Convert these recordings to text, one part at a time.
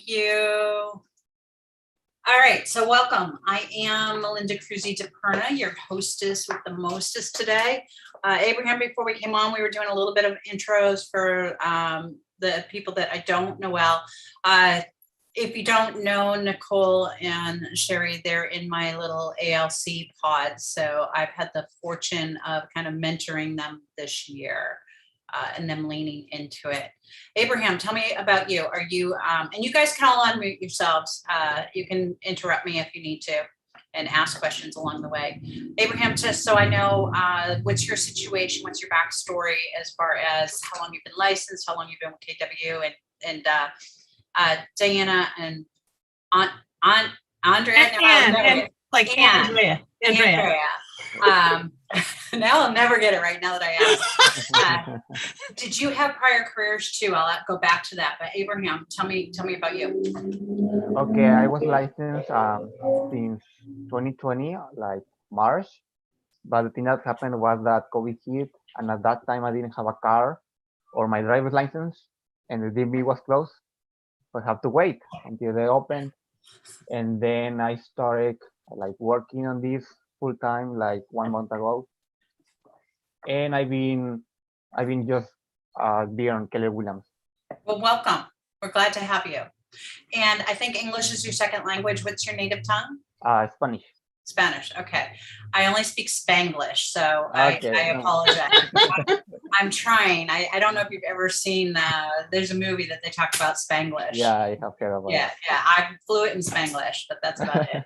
Thank you. All right, so welcome. I am Melinda Cruzy-DePerna, your hostess with the mostest today. Abraham, before we came on, we were doing a little bit of intros for the people that I don't know well. If you don't know Nicole and Sherry, they're in my little ALC pod. So I've had the fortune of kind of mentoring them this year and them leaning into it. Abraham, tell me about you. Are you, and you guys can all unmute yourselves. You can interrupt me if you need to and ask questions along the way. Abraham, just so I know, what's your situation? What's your backstory as far as how long you've been licensed, how long you've been with KW, and Diana and Andrea. Andrea. Now I'll never get it right now that I asked. Did you have prior careers too? I'll go back to that. But Abraham, tell me about you. Okay, I was licensed since 2020, like March. But the thing that happened was that COVID hit, and at that time I didn't have a car or my driver's license, and the DMV was closed. So I have to wait until they opened, and then I started like working on this full time like 1 month ago, and I've been just there on Keller Williams. Well, welcome. We're glad to have you. And I think English is your second language. What's your native tongue? Spanish. Spanish. Okay. I only speak Spanglish, so okay. I apologize. I'm trying. I don't know if you've ever seen, there's a movie that they talk about Spanglish. Yeah, I have heard about it. Yeah, I'm fluent in Spanglish, but that's about it.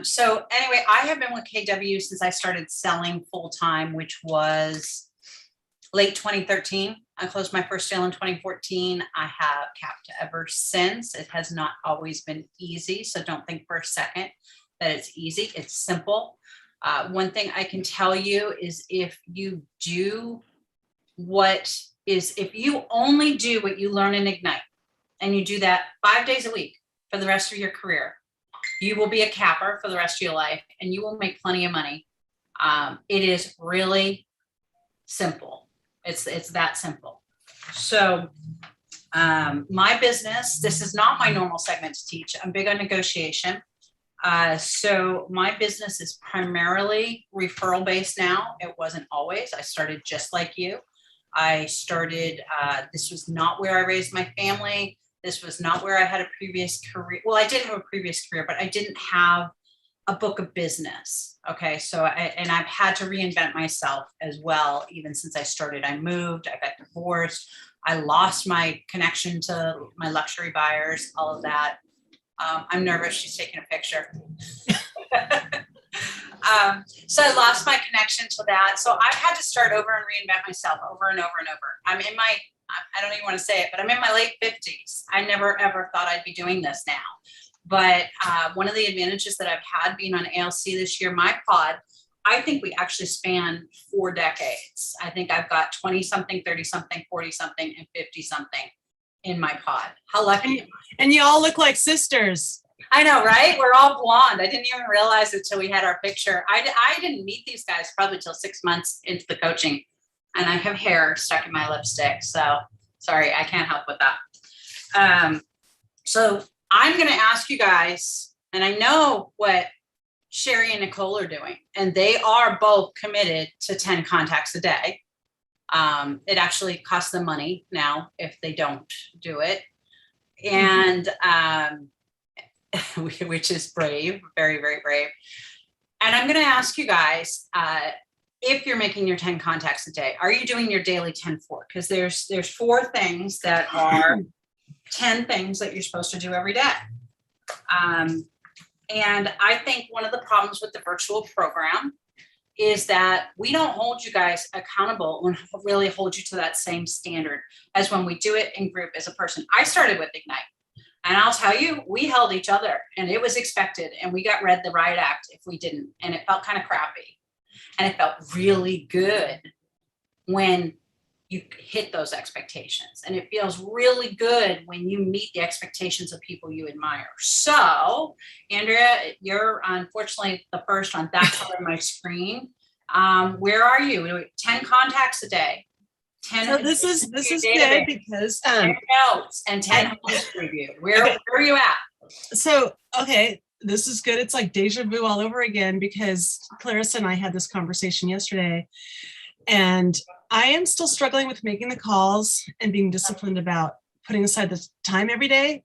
So anyway, I have been with KW since I started selling full-time, which was late 2013. I closed my first sale in 2014. I have capped ever since. It has not always been easy, so don't think for a second that it's easy. It's simple. One thing I can tell you is if you only do what you learn in Ignite, and you do that 5 days a week for the rest of your career, you will be a capper for the rest of your life, and you will make plenty of money. It is really simple. It's that simple. So my business, this is not my normal segment to teach. I'm big on negotiation. So my business is primarily referral based now. It wasn't always. I started just like you. I started, this was not where I raised my family. This was not where I had a previous career. Well, I did have a previous career, but I didn't have a book of business. Okay. So I've had to reinvent myself as well. Even since I started, I moved, I got divorced. I lost my connection to my luxury buyers, all of that. I'm nervous. She's taking a picture. So I lost my connection to that. So I've had to start over and reinvent myself over and over and over. I'm in my, I don't even want to say it, but I'm in my late 50s. I never, ever thought I'd be doing this now. But one of the advantages that I've had being on ALC this year, my pod, I think we actually span 4 decades. I think I've got 20 something, 30 something, 40 something, and 50 something in my pod. How lucky. And you all look like sisters. I know, right? We're all blonde. I didn't even realize it till we had our picture. I didn't meet these guys probably till 6 months into the coaching, and I have hair stuck in my lipstick. So sorry, I can't help with that. So I'm going to ask you guys, and I know what Sherry and Nicole are doing, and they are both committed to 10 contacts a day. It actually costs them money now if they don't do it. And, which is brave, very, very brave. And I'm going to ask you guys, if you're making your 10 contacts a day, are you doing your daily 10-4? Because there's 4 things that are 10 things that you're supposed to do every day. And I think one of the problems with the virtual program is that we don't hold you guys accountable and really hold you to that same standard as when we do it in group as a person. I started with Ignite, and I'll tell you, we held each other, and it was expected, and we got read the riot act if we didn't, and it felt kind of crappy. And it felt really good when you hit those expectations, and it feels really good when you meet the expectations of people you admire. So Andrea, you're unfortunately the first on that part of my screen. Where are you? 10 contacts a day. 10 So this is database, good because 10 notes and 10 homes reviewed. Where are you at? so okay, this is good. It's like deja vu all over again because Clarissa and I had this conversation yesterday, and I am still struggling with making the calls and being disciplined about putting aside the time every day.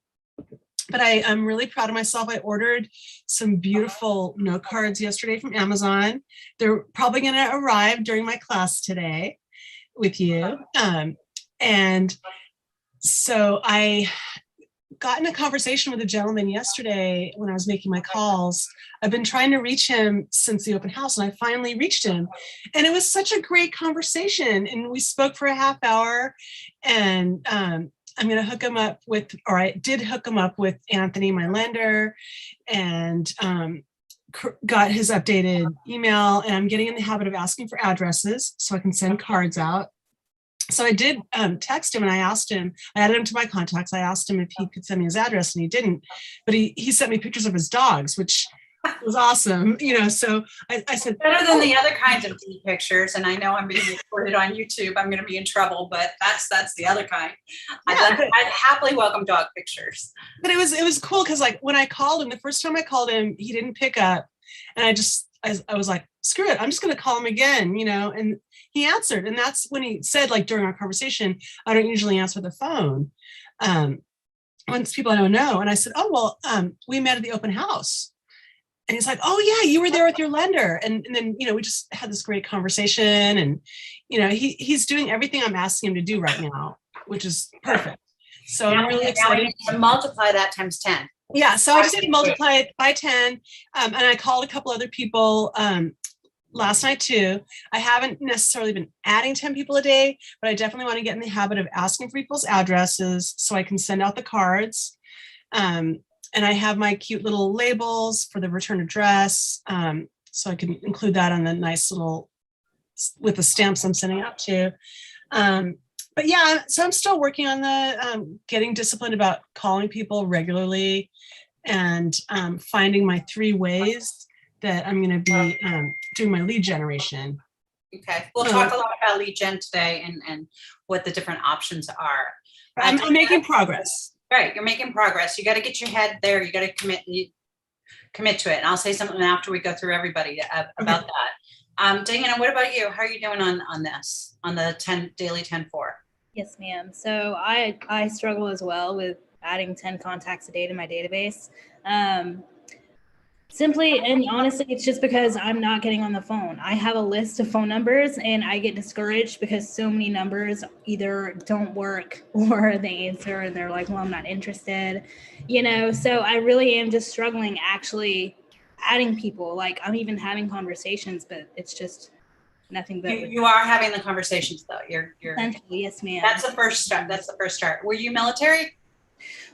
But I'm really proud of myself. I ordered some beautiful note cards yesterday from Amazon. They're probably going to arrive during my class today with you. And so I got in a conversation with a gentleman yesterday when I was making my calls. I've been trying to reach him since the open house, and I finally reached him. And it was such a great conversation. And we spoke for a half hour, and I'm going to hook him up with, or I did hook him up with Anthony, my lender, and got his updated email. And I'm getting in the habit of asking for addresses so I can send cards out. So I did text him, and I asked him, I added him to my contacts. I asked him if he could send me his address, and he didn't, but he sent me pictures of his dogs, which was awesome. So I said, better than the other kinds of deep pictures. And I know I'm being recorded on YouTube. I'm going to be in trouble, but that's the other kind. Yeah, I'd happily welcome dog pictures. But it was cool because like when I called him, the first time I called him, he didn't pick up, and I was like, screw it, I'm just going to call him again, and he answered. And that's when he said, like, during our conversation, I don't usually answer the phone when it's people I don't know. And I said, oh, well, we met at the open house. And he's like, oh yeah, you were there with your lender. And then, we just had this great conversation, and, he's doing everything I'm asking him to do right now, which is perfect. So I'm really excited. To multiply that times 10. Yeah, so I just had to multiply it by 10. And I called a couple other people last night too. I haven't necessarily been adding 10 people a day, but I definitely want to get in the habit of asking for people's addresses so I can send out the cards. And I have my cute little labels for the return address. So I can include that on the nice little, with the stamps I'm sending out to. But yeah, so I'm still working on the getting disciplined about calling people regularly and finding my 3 ways that I'm going to be doing my lead generation. Okay, we'll talk a lot about lead gen today and what the different options are. I'm making progress. Right, you're making progress. You got to get your head there. You got to commit to it. And I'll say something after we go through everybody about that. Diana, what about you? How are you doing on this, on the daily 10-4? Yes, ma'am. So I struggle as well with adding 10 contacts a day to my database. Simply and honestly, it's just because I'm not getting on the phone. I have a list of phone numbers, and I get discouraged because so many numbers either don't work or they answer and they're like, well, I'm not interested, so I really am just struggling actually adding people. Like, I'm even having conversations, but it's just nothing but. You are having the conversations though. You're Yes, ma'am. That's the first start. Were you military?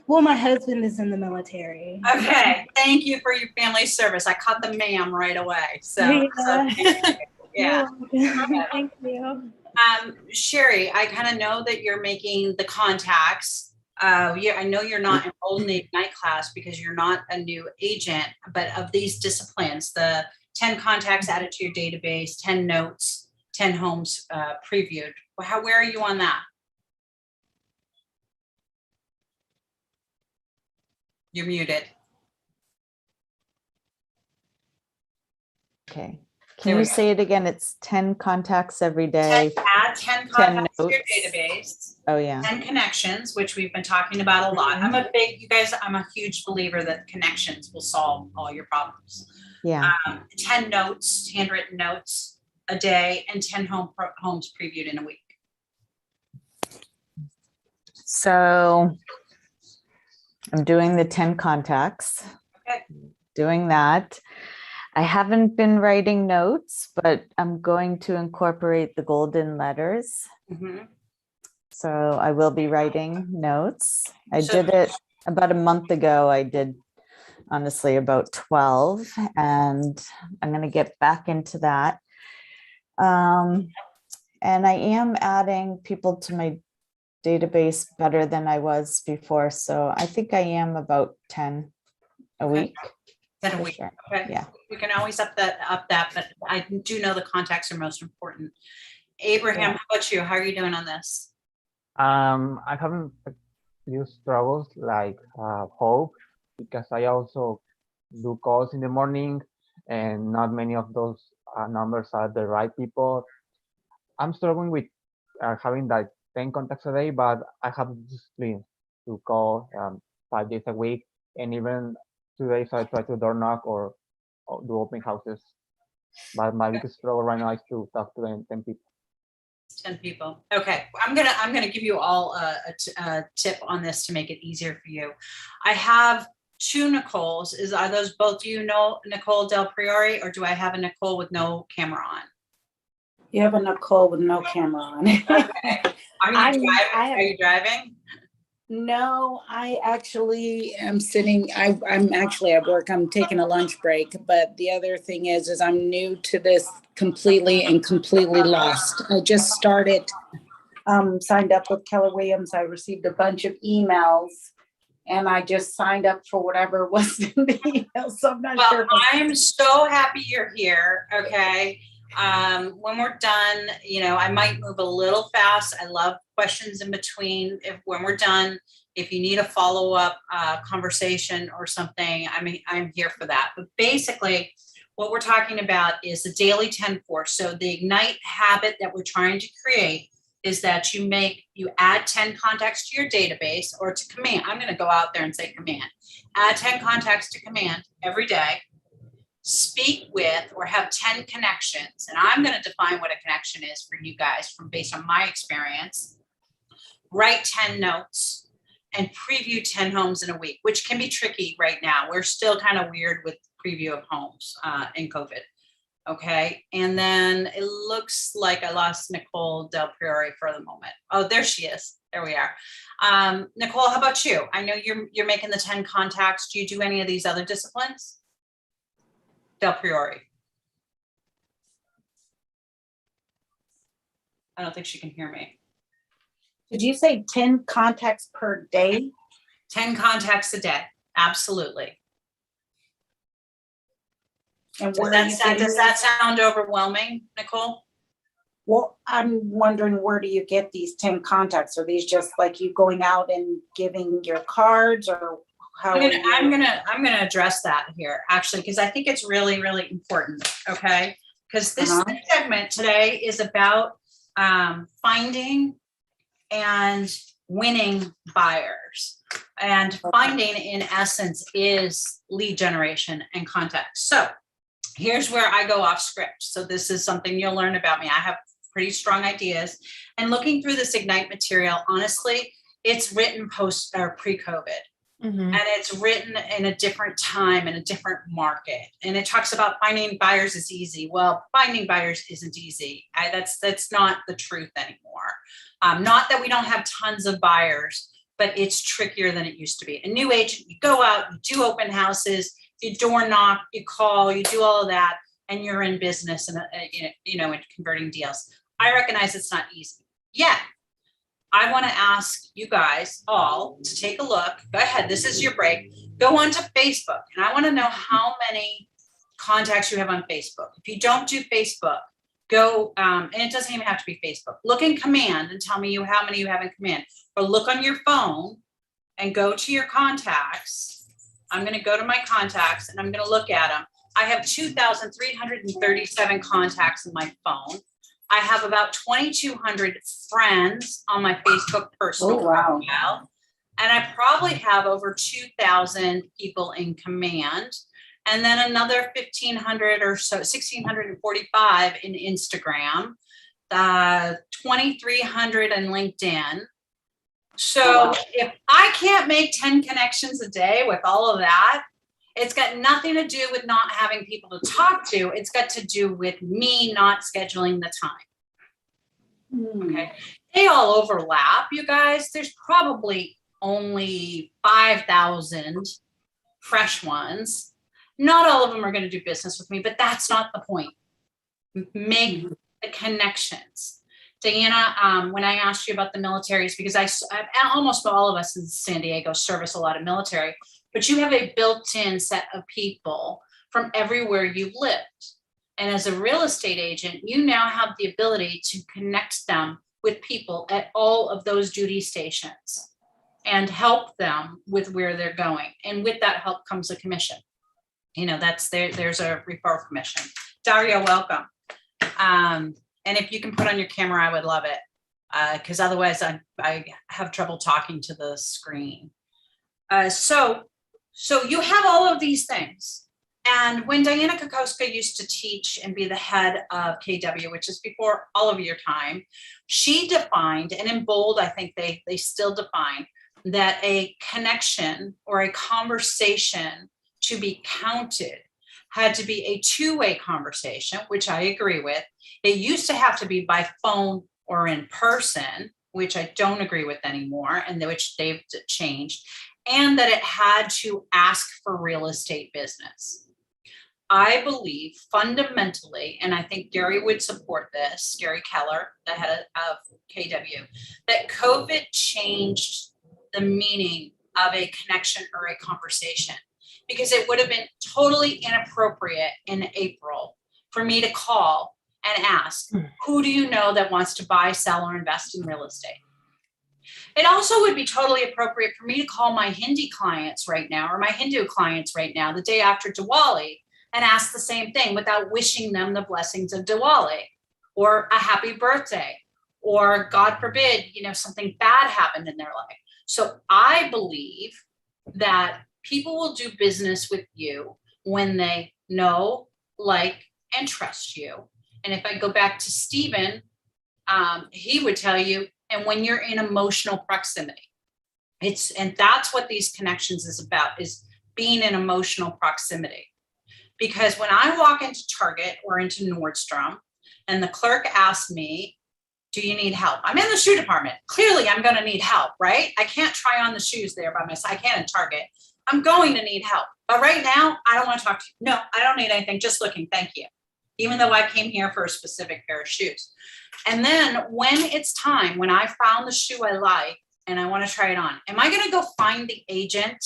Well, my husband is in the military. Okay. Thank you for your family service. I caught the ma'am right away. So yeah. Thank you. Sherry, I kind of know that you're making the contacts. I know you're not enrolled in the Ignite class because you're not a new agent, but of these disciplines, the 10 contacts added to your database, 10 notes, 10 homes previewed. Where are you on that? You're muted. Okay. Can you say it again? It's 10 contacts every day. Add 10 contacts to your database. Oh yeah. 10 connections, which we've been talking about a lot. I'm a huge believer that connections will solve all your problems. Yeah. 10 notes, handwritten notes a day, and 10 homes previewed in a week. So I'm doing the 10 contacts, Okay. doing that. I haven't been writing notes, but I'm going to incorporate the golden letters. Mm-hmm. So I will be writing notes. I did it about a month ago. I did, honestly, about 12, and I'm going to get back into that. And I am adding people to my database better than I was before. So I think I am about 10 a week. 10 a week. Sure. Okay. Yeah. We can always up that, but I do know the contacts are most important. Abraham, how about you? How are you doing on this? I haven't used struggles like Hope because I also do calls in the morning, and not many of those numbers are the right people. I'm struggling with having like 10 contacts a day, but I have discipline to call 5 days a week, and even 2 days I try to door knock or do open houses. But my biggest struggle right now is to talk to 10 people. 10 people. Okay, I'm gonna give you all a tip on this to make it easier for you. I have two Nicoles. Are those both you know Nicole Del Priori, or do I have a Nicole with no camera on? You have a Nicole with no camera on. Okay. Are you driving? No, I actually am sitting. I'm actually at work. I'm taking a lunch break. But the other thing is I'm new to this completely lost. I just started, signed up with Keller Williams. I received a bunch of emails, and I just signed up for whatever was in the email. So I'm not sure. I'm so happy you're here. Okay. When we're done, I might move a little fast. I love questions in between. When we're done, if you need a follow-up conversation or something, I'm here for that. But basically, what we're talking about is the daily 10-4. So the Ignite habit that we're trying to create is that you add 10 contacts to your database or to command. I'm going to go out there and say command. Add 10 contacts to command every day. Speak with or have 10 connections. And I'm going to define what a connection is for you guys based on my experience. Write 10 notes and preview 10 homes in a week, which can be tricky right now. We're still kind of weird with preview of homes in COVID. Okay. And then it looks like I lost Nicole Del Priori for the moment. Oh, there she is. There we are. Nicole, how about you? I know you're making the 10 contacts. Do you do any of these other disciplines? Del Priori. I don't think she can hear me. Did you say 10 contacts per day? 10 contacts a day. Absolutely. And does that sound overwhelming, Nicole? Well, I'm wondering, where do you get these 10 contacts? Are these just like you going out and giving your cards, or how? I'm gonna address that here actually, because I think it's really, really important. Okay, because this segment today is about finding and winning buyers, and finding in essence is lead generation and contacts. So here's where I go off script. So this is something you'll learn about me. I have pretty strong ideas, and looking through this Ignite material, honestly, it's written post or pre-COVID. And it's written in a different time, in a different market. And it talks about finding buyers is easy. Well, finding buyers isn't easy. That's not the truth anymore. Not that we don't have tons of buyers, but it's trickier than it used to be. A new agent, you go out, you do open houses, you door knock, you call, you do all of that, and you're in business and and converting deals. I recognize it's not easy. Yet, I want to ask you guys all to take a look. Go ahead. This is your break. Go onto Facebook, and I want to know how many contacts you have on Facebook. If you don't do Facebook, go, and it doesn't even have to be Facebook. Look in command and tell me how many you have in command. Or look on your phone and go to your contacts. I'm going to go to my contacts and I'm going to look at them. I have 2,337 contacts in my phone. I have about 2,200 friends on my Facebook personal profile. And I probably have over 2,000 people in command. And then another 1,500 or so, 1,645 in Instagram, 2,300 in LinkedIn. So if I can't make 10 connections a day with all of that, it's got nothing to do with not having people to talk to. It's got to do with me not scheduling the time. Okay. They all overlap, you guys. There's probably only 5,000 fresh ones. Not all of them are going to do business with me, but that's not the point. Make the connections. Diana, when I asked you about the militaries, because almost all of us in San Diego service a lot of military, but you have a built-in set of people from everywhere you've lived. And as a real estate agent, you now have the ability to connect them with people at all of those duty stations and help them with where they're going. And with that help comes a commission. You know, there's a referral commission. Daria, welcome. And if you can put on your camera, I would love it. Because otherwise I have trouble talking to the screen. So you have all of these things. And when Diana Kokoska used to teach and be the head of KW, which is before all of your time, she defined, and in bold, I think they still define, that a connection or a conversation to be counted had to be a two-way conversation, which I agree with. It used to have to be by phone or in person, which I don't agree with anymore, and which they've changed, and that it had to ask for real estate business. I believe fundamentally, and I think Gary would support this, Gary Keller, the head of KW, that COVID changed the meaning of a connection or a conversation, because it would have been totally inappropriate in April for me to call and ask, who do you know that wants to buy, sell, or invest in real estate? It also would be totally appropriate for me to call my Hindi clients right now, or my Hindu clients right now, the day after Diwali, and ask the same thing without wishing them the blessings of Diwali or a happy birthday, or God forbid, you know, something bad happened in their life. So I believe that people will do business with you when they know, like, and trust you. And if I go back to Stephen, he would tell you, and when you're in emotional proximity, and that's what these connections is about, is being in emotional proximity. Because when I walk into Target or into Nordstrom and the clerk asks me, do you need help? I'm in the shoe department. Clearly I'm going to need help, right? I can't try on the shoes there by myself. I can in Target. I'm going to need help. But right now, I don't want to talk to you. No, I don't need anything. Just looking. Thank you. Even though I came here for a specific pair of shoes. And then when it's time, when I found the shoe I like and I want to try it on, am I going to go find the agent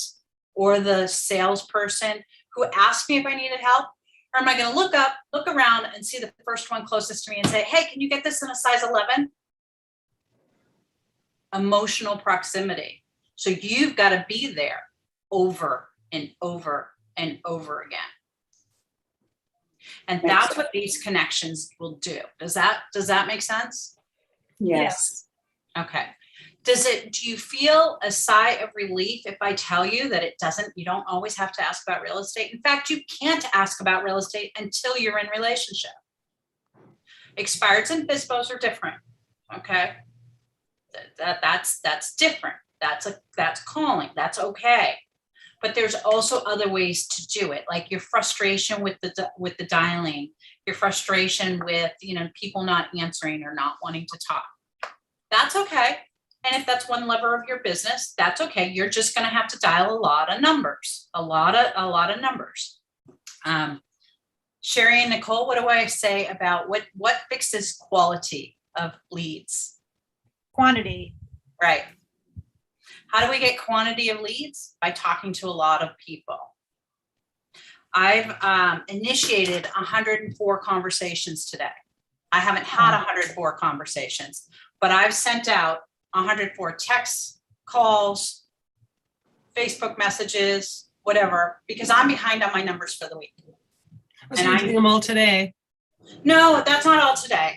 or the salesperson who asked me if I needed help? Or am I going to look around and see the first one closest to me and say, hey, can you get this in a size 11? Emotional proximity. So you've got to be there over and over and over again. And that's what these connections will do. Does that make sense? Yes. Okay. Do you feel a sigh of relief if I tell you that you don't always have to ask about real estate? In fact, you can't ask about real estate until you're in relationship. Expireds and FSBOs are different. Okay. That's different. That's calling. That's okay. But there's also other ways to do it, like your frustration with the dialing, your frustration with, people not answering or not wanting to talk. That's okay. And if that's one lever of your business, that's okay. You're just going to have to dial a lot of numbers, a lot of numbers. Sherry and Nicole, what do I say about what fixes quality of leads? Quantity. Right. How do we get quantity of leads? By talking to a lot of people. I've initiated 104 conversations today. I haven't had 104 conversations, but I've sent out 104 texts, calls, Facebook messages, whatever, because I'm behind on my numbers for the week. So you're doing them all today? No, that's not all today.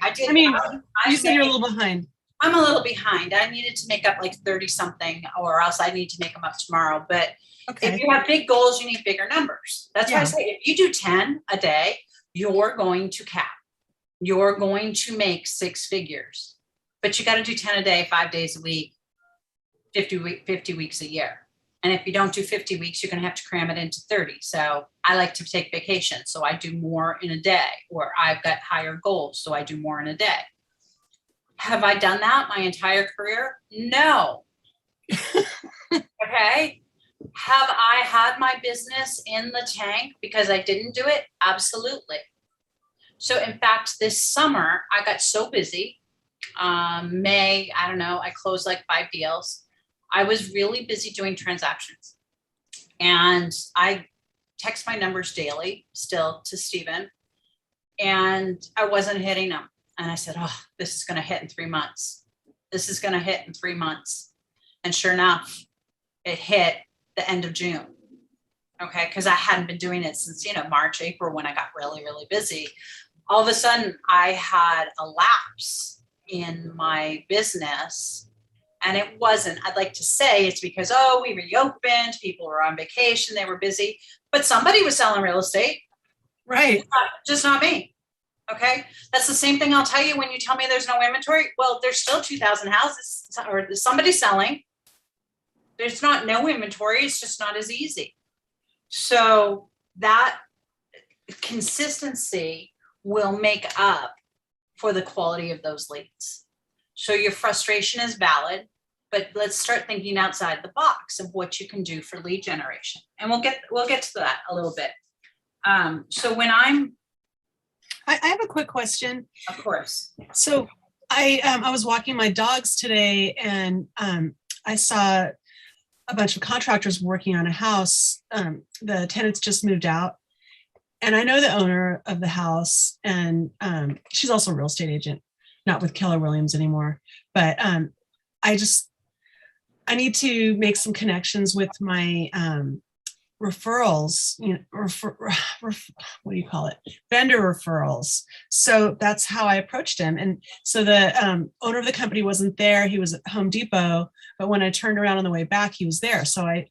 You said you're a little behind. I'm a little behind. I needed to make up like 30 something, or else I need to make them up tomorrow. But okay. If you have big goals, you need bigger numbers. That's why I say if you do 10 a day, you're going to cap. You're going to make 6 figures. But you got to do 10 a day, 5 days a week, 50 weeks a year. And if you don't do 50 weeks, you're going to have to cram it into 30. So I like to take vacation. So I do more in a day, or I've got higher goals. So I do more in a day. Have I done that my entire career? No. Okay. Have I had my business in the tank because I didn't do it? Absolutely. So in fact, this summer, I got so busy. May, I don't know, I closed like 5 deals. I was really busy doing transactions. And I text my numbers daily still to Stephen. and I wasn't hitting them. And I said, oh, this is going to hit in 3 months. This is going to hit in 3 months. And sure enough, it hit the end of June. Okay. Because I hadn't been doing it since, March, April, when I got really, really busy. All of a sudden, I had a lapse in my business. And it wasn't, I'd like to say it's because, we reopened, people were on vacation, they were busy, but somebody was selling real estate. Right. Just not me. Okay. That's the same thing I'll tell you when you tell me there's no inventory. Well, there's still 2,000 houses or somebody's selling. There's not no inventory. It's just not as easy. So that consistency will make up for the quality of those leads. So your frustration is valid, but let's start thinking outside the box of what you can do for lead generation. And we'll get to that a little bit. So when I have a quick question. Of course. So I was walking my dogs today, and I saw a bunch of contractors working on a house. The tenants just moved out, and I know the owner of the house, and she's also a real estate agent, not with Keller Williams anymore. But I need to make some connections with my referrals, what do you call it? Vendor referrals. So that's how I approached him. And so the owner of the company wasn't there. He was at Home Depot, but when I turned around on the way back, he was there. So I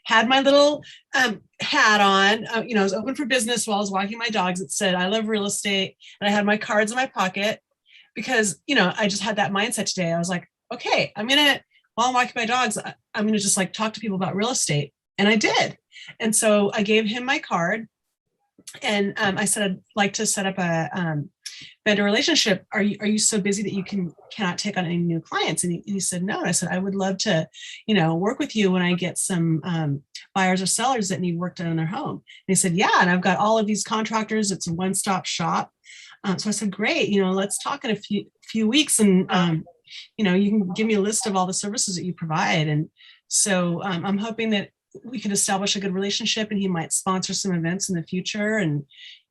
had my little hat on, I was open for business while I was walking my dogs. It said, I love real estate. And I had my cards in my pocket because, I just had that mindset today. I was like, okay, while I'm walking my dogs, I'm going to just talk to people about real estate. And I did. And so I gave him my card, and I said, I'd like to set up a vendor relationship. Are you so busy that you cannot take on any new clients? And he said, no. And I said, I would love to, work with you when I get some buyers or sellers that need work done in their home. And he said, yeah. And I've got all of these contractors. It's a one-stop shop. So I said, great, let's talk in a few weeks, and you can give me a list of all the services that you provide. And so I'm hoping that we can establish a good relationship, and he might sponsor some events in the future. And,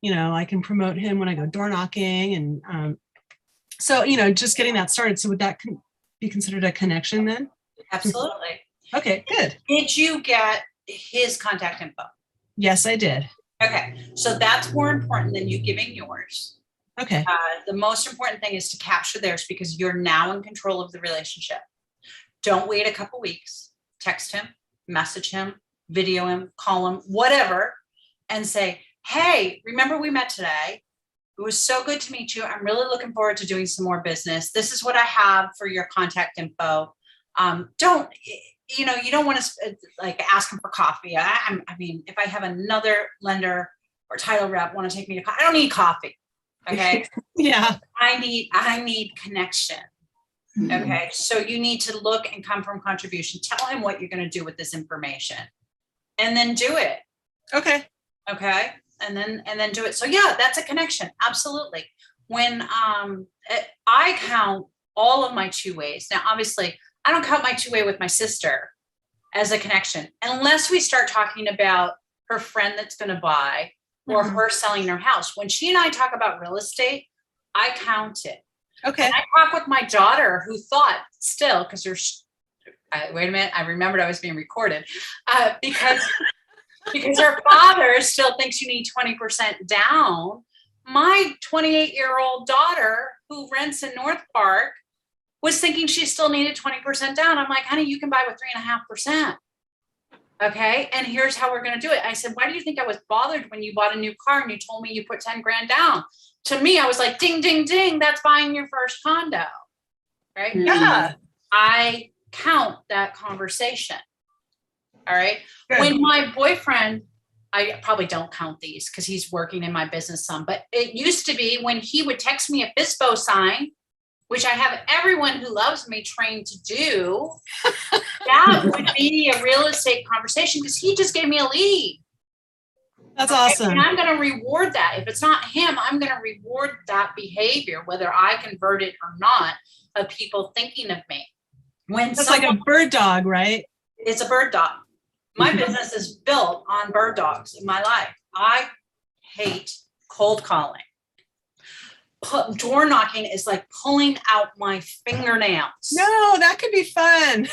I can promote him when I go door knocking. And so, just getting that started. So would that be considered a connection then? Absolutely. Okay, good. Did you get his contact info? Yes, I did. Okay. So that's more important than you giving yours. Okay. The most important thing is to capture theirs, because you're now in control of the relationship. Don't wait a couple weeks. Text him, message him, video him, call him, whatever, and say, hey, remember we met today? It was so good to meet you. I'm really looking forward to doing some more business. This is what I have for your contact info. You don't want to ask him for coffee. I mean, if I have another lender or title rep want to take me to coffee, I don't need coffee. Okay. Yeah. I need connection. Okay. So you need to look and come from contribution. Tell him what you're going to do with this information, and then do it. Okay. Okay. And then do it. So yeah, that's a connection. Absolutely. When I count all of my two ways. Now, obviously I don't count my two way with my sister as a connection, unless we start talking about her friend that's going to buy, or her selling her house. When she and I talk about real estate, I count it. Okay. And I talk with my daughter, who thought still, because wait a minute, I remembered I was being recorded, because her father still thinks you need 20% down. My 28-year-old daughter, who rents in North Park, was thinking she still needed 20% down. I'm like, honey, you can buy with 3.5%. Okay. And here's how we're going to do it. I said, why do you think I was bothered when you bought a new car and you told me you put 10 grand down? To me, I was like, ding, ding, ding. That's buying your first condo. Right. Yeah. I count that conversation. All right. Good. When my boyfriend, I probably don't count these because he's working in my business some, but it used to be when he would text me a FISBO sign, which I have everyone who loves me trained to do, that would be a real estate conversation, because he just gave me a lead. That's awesome. And I'm going to reward that. If it's not him, I'm going to reward that behavior, whether I convert it or not, of people thinking of me. That's like a bird dog, right? It's a bird dog. My business is built on bird dogs in my life. I hate cold calling. door knocking is like pulling out my fingernails. No, that could be fun.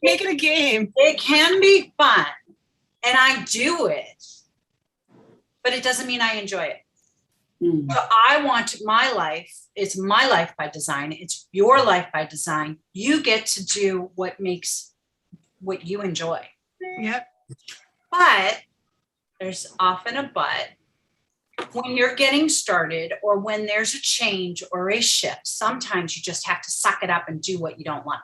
Make it a game. It can be fun, and I do it, but it doesn't mean I enjoy it. Mm. So I want my life. It's my life by design. It's your life by design. You get to do what makes what you enjoy. Yep. But there's often a but. When you're getting started or when there's a change or a shift, sometimes you just have to suck it up and do what you don't like.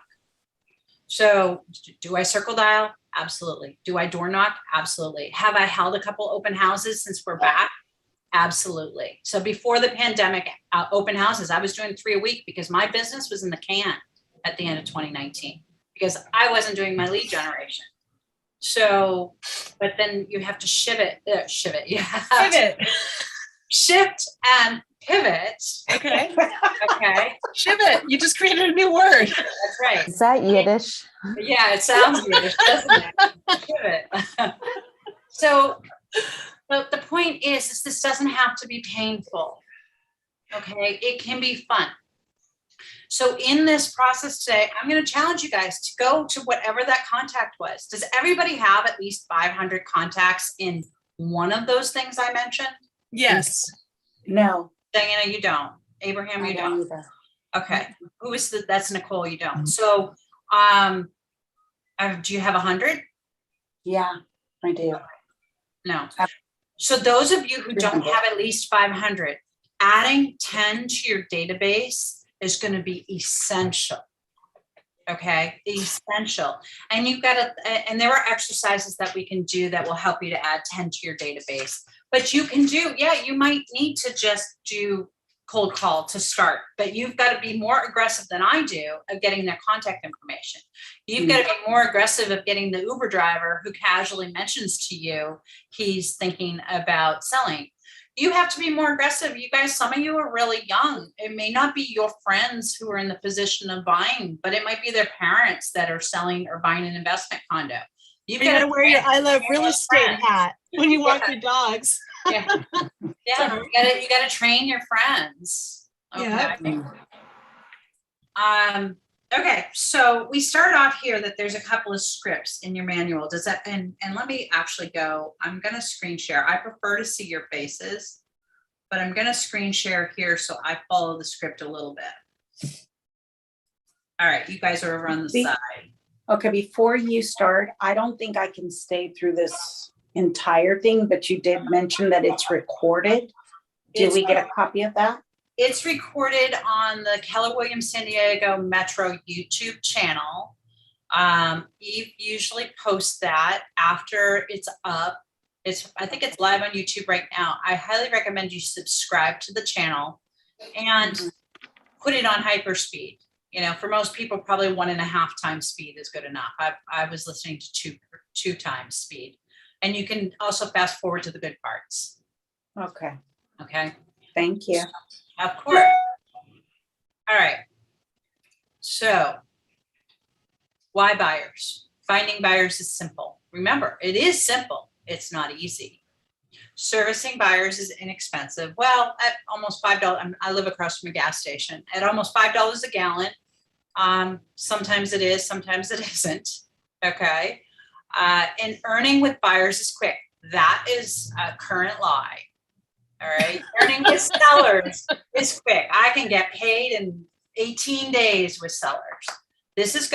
So do I circle dial? Absolutely. Do I door knock? Absolutely. Have I held a couple open houses since we're back? Absolutely. So before the pandemic, open houses, I was doing 3 a week because my business was in the can at the end of 2019 because I wasn't doing my lead generation. So, but then you have to shift it. You have Pivot. to shift and pivot. Okay. Okay. Pivot. You just created a new word. That's right. Is that Yiddish? Yeah, it sounds Yiddish, doesn't it? Pivot. So the point is this doesn't have to be painful. Okay. It can be fun. So in this process today, I'm going to challenge you guys to go to whatever that contact was. Does everybody have at least 500 contacts in one of those things I mentioned? Yes. No. Diana, you don't. Abraham, you I don't. either. Okay. Who is that's Nicole, you don't. So do you have 100? Yeah, I do. No. So those of you who don't have at least 500, adding 10 to your database is going to be essential. Okay, essential. And you've got to, and there are exercises that we can do that will help you to add 10 to your database. But you can do, yeah, you might need to just do cold call to start, but you've got to be more aggressive than I do of getting their contact information. You've got to be more aggressive of getting the Uber driver who casually mentions to you he's thinking about selling. You have to be more aggressive. You guys, some of you are really young. It may not be your friends who are in the position of buying, but it might be their parents that are selling or buying an investment condo. You got to wear your I love real estate hat when you walk your dogs. Yeah, yeah. You gotta train your friends. Okay. Yeah. Okay, so we start off here that there's a couple of scripts in your manual. Does that, and let me actually go, I'm gonna screen share. I prefer to see your faces, but I'm gonna screen share here so I follow the script a little bit. All right, you guys are over on the side. Okay, before you start, I don't think I can stay through this entire thing, but you did mention that it's recorded. Did we get a copy of that? It's recorded on the Keller Williams San Diego Metro YouTube channel. Eve usually posts that after it's up. I think it's live on YouTube right now. I highly recommend you subscribe to the channel and put it on hyperspeed. You know, for most people, probably 1.5 times speed is good enough. I was listening to two times speed. And you can also fast forward to the good parts. Okay. Okay. Thank you. Of course. All right. So why buyers? Finding buyers is simple. Remember, it is simple. It's not easy. Servicing buyers is inexpensive. Well, at almost $5, I live across from a gas station. At almost $5 a gallon. Sometimes it is, sometimes it isn't. Okay. And earning with buyers is quick. That is a current lie. All right. Earning with sellers is quick. I can get paid in 18 days with sellers. This is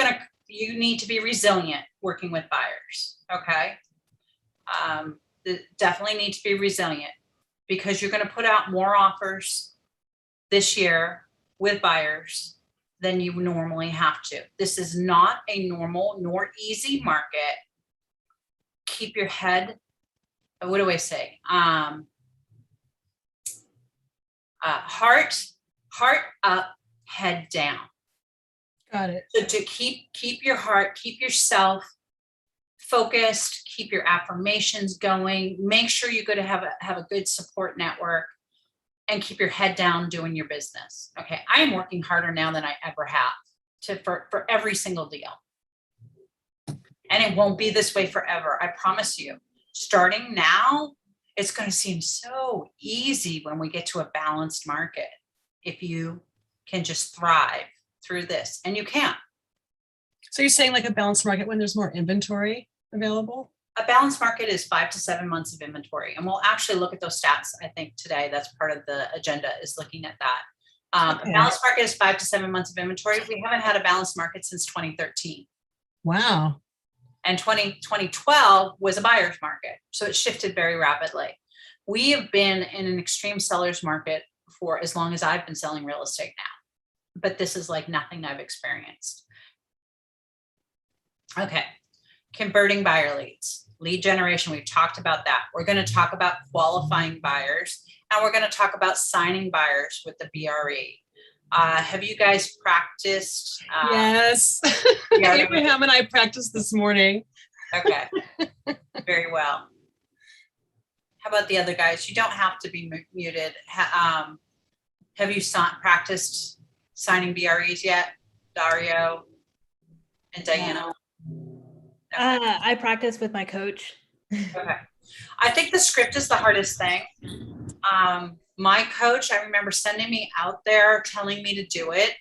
you need to be resilient working with buyers. Okay. Definitely need to be resilient because you're going to put out more offers this year with buyers than you normally have to. This is not a normal nor easy market. Keep your head, what do I say? Heart up, head down. Got it. So to keep your heart, keep yourself focused, keep your affirmations going, make sure you're going to have a good support network and keep your head down doing your business. Okay. I am working harder now than I ever have for every single deal. And it won't be this way forever. I promise you. Starting now, it's going to seem so easy when we get to a balanced market. if you can just thrive through this, and you can. So you're saying like a balanced market when there's more inventory available? A balanced market is 5 to 7 months of inventory. And we'll actually look at those stats. I think today that's part of the agenda, is looking at that. Okay. A balanced market is 5 to 7 months of inventory. We haven't had a balanced market since 2013. Wow. And 2012 was a buyer's market. So it shifted very rapidly. We have been in an extreme seller's market for as long as I've been selling real estate now. But this is like nothing I've experienced. Okay. Converting buyer leads. Lead generation, we've talked about that. We're going to talk about qualifying buyers, and we're going to talk about signing buyers with the BRE. Have you guys practiced? Yes. Yeah. Abraham and I practiced this morning. Okay. Very well. How about the other guys? You don't have to be muted. Have you practiced signing BREs yet? Dario and Diana? I practice with my coach. Okay. I think the script is the hardest thing. My coach, I remember sending me out there, telling me to do it.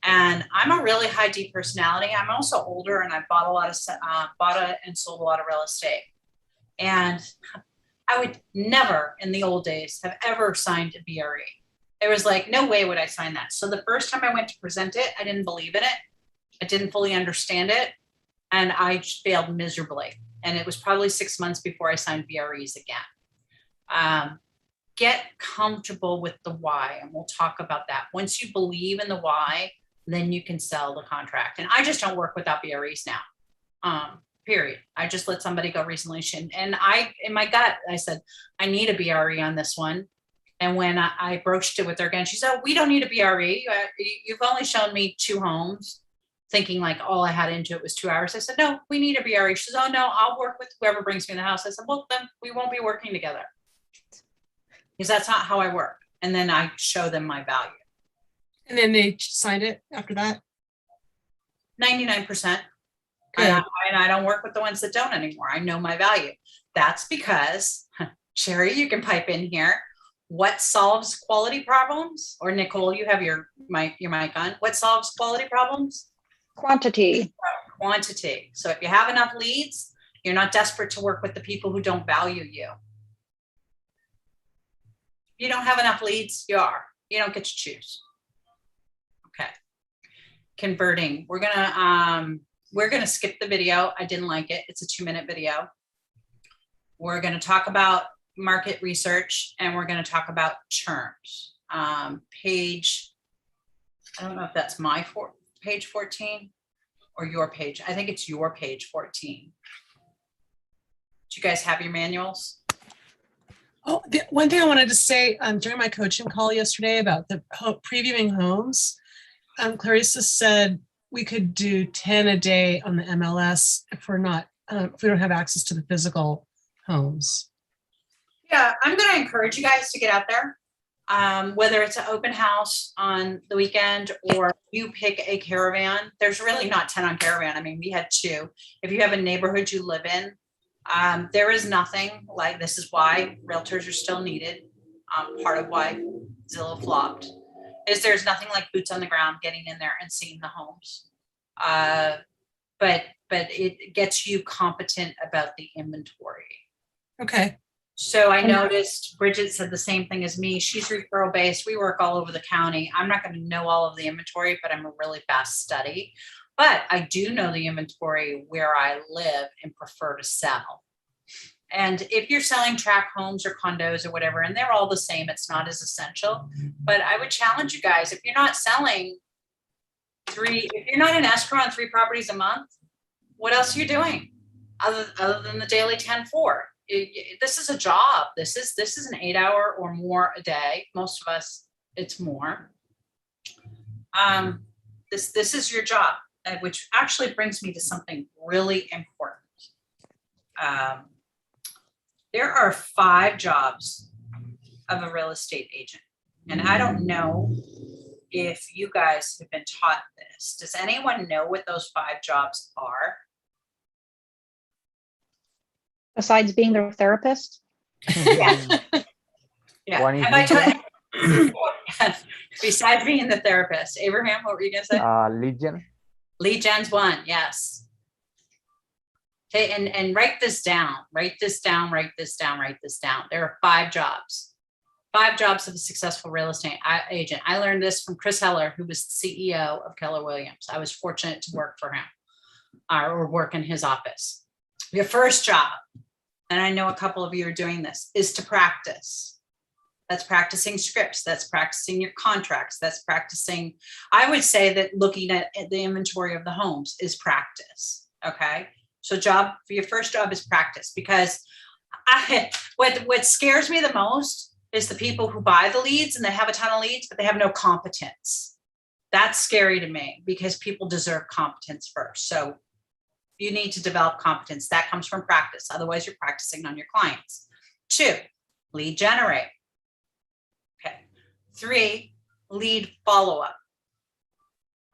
And I'm a really high D personality. I'm also older, and I bought and sold a lot of real estate. And I would never in the old days have ever signed a BRE. There was like, no way would I sign that. So the first time I went to present it, I didn't believe in it. I didn't fully understand it. And I failed miserably. And it was probably 6 months before I signed BREs again. Get comfortable with the why, and we'll talk about that. Once you believe in the why, then you can sell the contract. And I just don't work without BREs now, period. I just let somebody go resolution. And in my gut, I said, I need a BRE on this one. And when I broached it with her again, she said, oh, we don't need a BRE. You've only shown me 2 homes. Thinking like all I had into it was 2 hours. I said, no, we need a BRE. She says, oh no, I'll work with whoever brings me in the house. I said, well, then we won't be working together. Because that's not how I work. And then I show them my value. And then they signed it after that? 99%. Good. And I don't work with the ones that don't anymore. I know my value. That's because, Sherry, you can pipe in here. What solves quality problems? Or Nicole, you have your mic on. What solves quality problems? Quantity. Quantity. So if you have enough leads, you're not desperate to work with the people who don't value you. If you don't have enough leads, you don't get to choose. Okay. Converting. We're gonna skip the video. I didn't like it. It's a 2-minute video. We're gonna talk about market research, and we're gonna talk about terms. Page, I don't know if that's page 14 or your page. I think it's your page 14. Do you guys have your manuals? Oh, one thing I wanted to say during my coaching call yesterday about the previewing homes, Clarissa said we could do 10 a day on the MLS if we don't have access to the physical homes. Yeah, I'm going to encourage you guys to get out there. Whether it's an open house on the weekend or you pick a caravan, there's really not 10 on caravan. I mean, we had 2. If you have a neighborhood you live in, there is nothing like, this is why realtors are still needed. Part of why Zillow flopped is there's nothing like boots on the ground, getting in there and seeing the homes. But it gets you competent about the inventory. Okay. So I noticed Bridget said the same thing as me. She's referral based. We work all over the county. I'm not going to know all of the inventory, but I'm a really fast study. But I do know the inventory where I live and prefer to sell. And if you're selling tract homes or condos or whatever, and they're all the same, it's not as essential. But I would challenge you guys, if you're not selling if you're not in escrow on 3 properties a month, what else are you doing other than the daily 10-4? This is a job. This is an 8-hour or more a day. Most of us, it's more. This is your job, which actually brings me to something really important. There are 5 jobs of a real estate agent, and I don't know if you guys have been taught this. Does anyone know what those 5 jobs are? Besides being their therapist? Yeah. One is Have I taught Besides being the therapist, Abraham, what were you gonna say? Lead gen. Lead gen's one, yes. Okay, and write this down. Write this down. Write this down. Write this down. There are 5 jobs. 5 jobs of a successful real estate agent. I learned this from Chris Heller, who was the CEO of Keller Williams. I was fortunate to work for him or work in his office. Your first job, and I know a couple of you are doing this, is to practice. That's practicing scripts. That's practicing your contracts. That's practicing. I would say that looking at the inventory of the homes is practice. Okay. So your first job is practice, because what scares me the most is the people who buy the leads and they have a ton of leads, but they have no competence. That's scary to me, because people deserve competence first. So you need to develop competence. That comes from practice. Otherwise, you're practicing on your clients. 2, lead generate. Okay. 3, lead follow-up.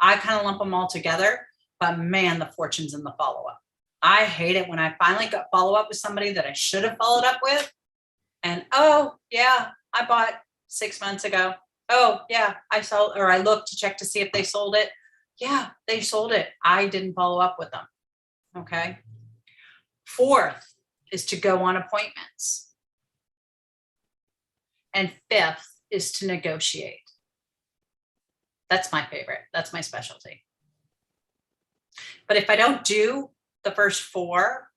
I kind of lump them all together, but man, the fortune's in the follow-up. I hate it when I finally got follow-up with somebody that I should have followed up with. And, oh, yeah, I bought 6 months ago. Oh, yeah, I sold, or I looked to check to see if they sold it. Yeah, they sold it. I didn't follow up with them. Okay. 4th is to go on appointments. And 5th is to negotiate. That's my favorite. That's my specialty. But if I don't do the first 4,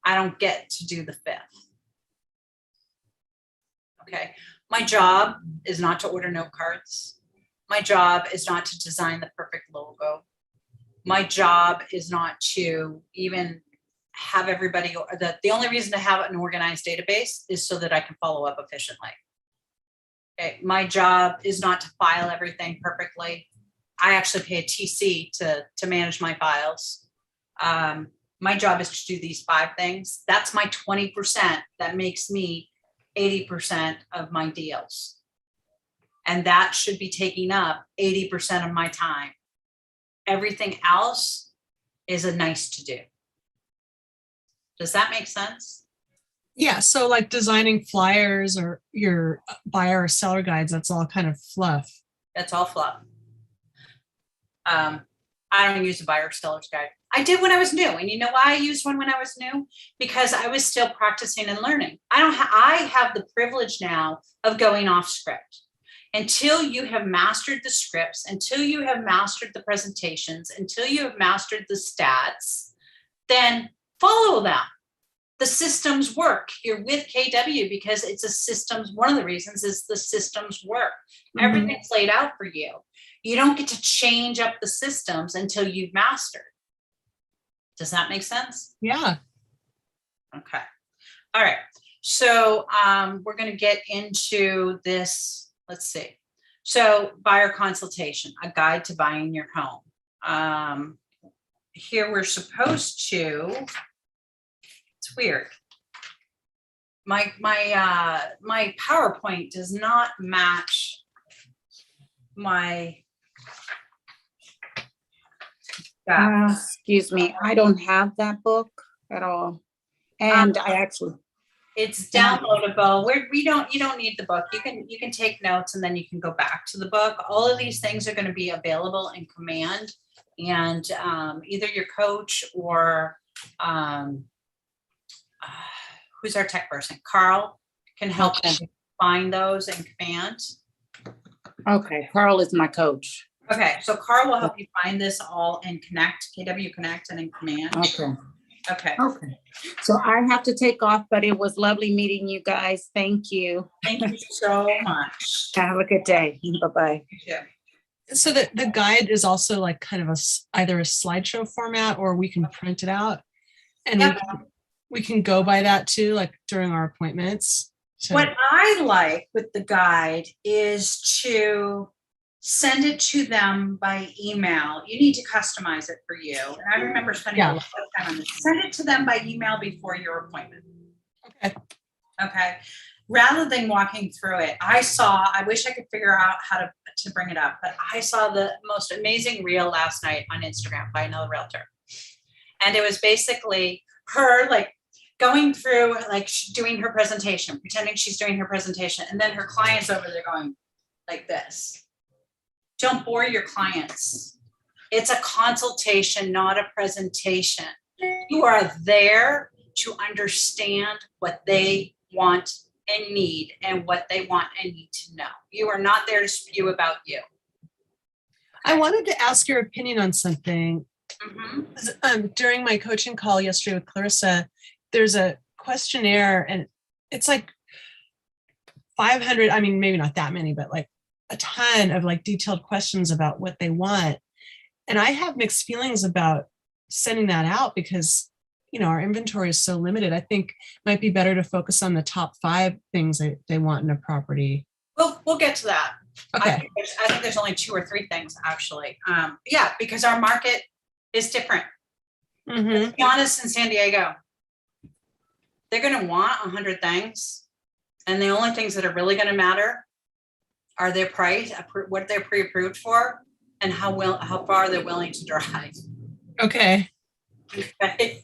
I don't get to do the 5th. Okay. My job is not to order note cards. My job is not to design the perfect logo. My job is not to even have everybody, the only reason to have an organized database is so that I can follow up efficiently. Okay. My job is not to file everything perfectly. I actually pay a TC to manage my files. My job is to do these 5 things. That's my 20% that makes me 80% of my deals. And that should be taking up 80% of my time. Everything else is a nice to do. Does that make sense? Yeah. So like designing flyers or your buyer or seller guides, that's all kind of fluff. That's all fluff. I don't use a buyer seller's guide. I did when I was new. And you know why I used one when I was new? Because I was still practicing and learning. I have the privilege now of going off script. Until you have mastered the scripts, until you have mastered the presentations, until you have mastered the stats, then follow them. The systems work. You're with KW because it's a systems. One of the reasons is the systems work. Everything's laid out for you. You don't get to change up the systems until you've mastered. Does that make sense? Yeah. Okay. All right. So we're going to get into this. Let's see. So buyer consultation, a guide to buying your home. Here we're supposed to, it's weird. My PowerPoint does not match my. Excuse me, I don't have that book at all. And I actually, It's downloadable. You don't need the book. You can take notes and then you can go back to the book. All of these things are going to be available in Command, and either your coach or who's our tech person, Carl, can help you find those in Command. okay, Carl is my coach. Okay, so Carl will help you find this all in Connect, KW Connect, and in Command. Okay. Okay. Okay. So I have to take off, but it was lovely meeting you guys. Thank you. Thank you so much. Have a good day. Bye-bye. Yeah. So the guide is also like kind of either a slideshow format, or we can print it out, and we can go by that too, like during our appointments. What I like with the guide is to send it to them by email. You need to customize it for you. And I remember spending a lot of time on this. Send it to them by email before your appointment. Okay. Okay. Rather than walking through it, I wish I could figure out how to bring it up, but I saw the most amazing reel last night on Instagram by another realtor. And it was basically her like going through, like doing her presentation, pretending she's doing her presentation. And then her client's over there going, like this. Don't bore your clients. It's a consultation, not a presentation. You are there to understand what they want and need and what they want and need to know. You are not there to spew about you. I wanted to ask your opinion on something. During my coaching call yesterday with Clarissa, there's a questionnaire and it's like 500, I mean, maybe not that many, but like a ton of like detailed questions about what they want. And I have mixed feelings about sending that out because, you know, our inventory is so limited. I think it might be better to focus on the top 5 things they want in a property. We'll get to that. Okay. I think there's only 2 or 3 things actually. Yeah, because our market is different. To be honest, in San Diego, they're going to want 100 things. And the only things that are really going to matter are their price, what they're pre-approved for, and how far they're willing to drive. Okay. Okay.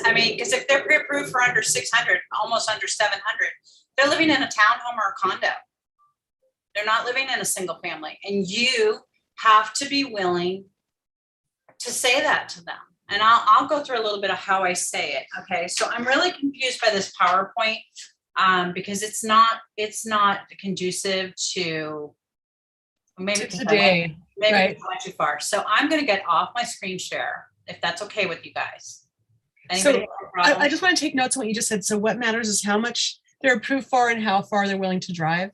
I mean, because if they're pre-approved for under 600, almost under 700, they're living in a townhome or a condo. They're not living in a single family. And you have to be willing to say that to them. And I'll go through a little bit of how I say it. Okay. So I'm really confused by this PowerPoint because it's not conducive to maybe today. Maybe right. it's gone too far. So I'm going to get off my screen share if that's okay with you guys. So Anybody have a problem? I just want to take notes on what you just said. So what matters is how much they're approved for and how far they're willing to drive.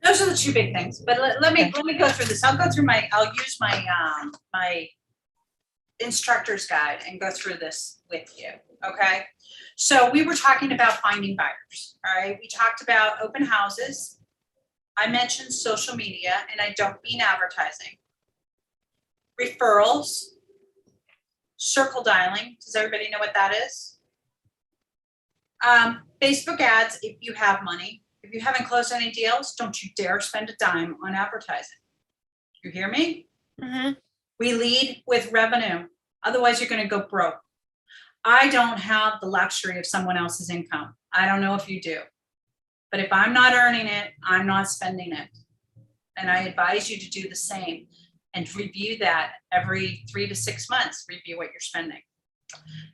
Those are the 2 big things. But let me go through this. I'll use my my instructor's guide and go through this with you. Okay. So we were talking about finding buyers. All right. We talked about open houses. I mentioned social media, and I don't mean advertising. Referrals, circle dialing. Does everybody know what that is? Facebook ads, if you have money. If you haven't closed any deals, don't you dare spend a dime on advertising. You hear me? We lead with revenue. Otherwise, you're going to go broke. I don't have the luxury of someone else's income. I don't know if you do. But if I'm not earning it, I'm not spending it. And I advise you to do the same and review that every 3 to 6 months, review what you're spending.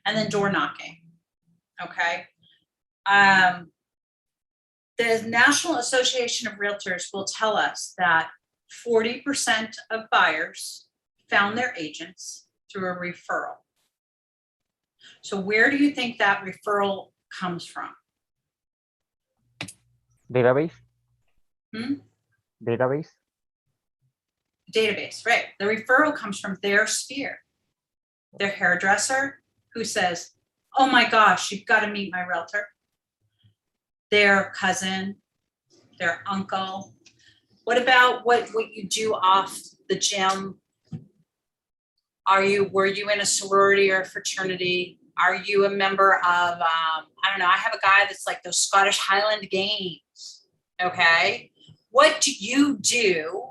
And then door knocking. Okay. The National Association of Realtors will tell us that 40% of buyers found their agents through a referral. So where do you think that referral comes from? Database. Database, right. The referral comes from their sphere. Their hairdresser who says, oh my gosh, you've got to meet my realtor. Their cousin, their uncle. What about what you do off the gym? Were you in a sorority or a fraternity? Are you a member of, I don't know, I have a guy that's like those Scottish Highland Games. Okay. What do you do?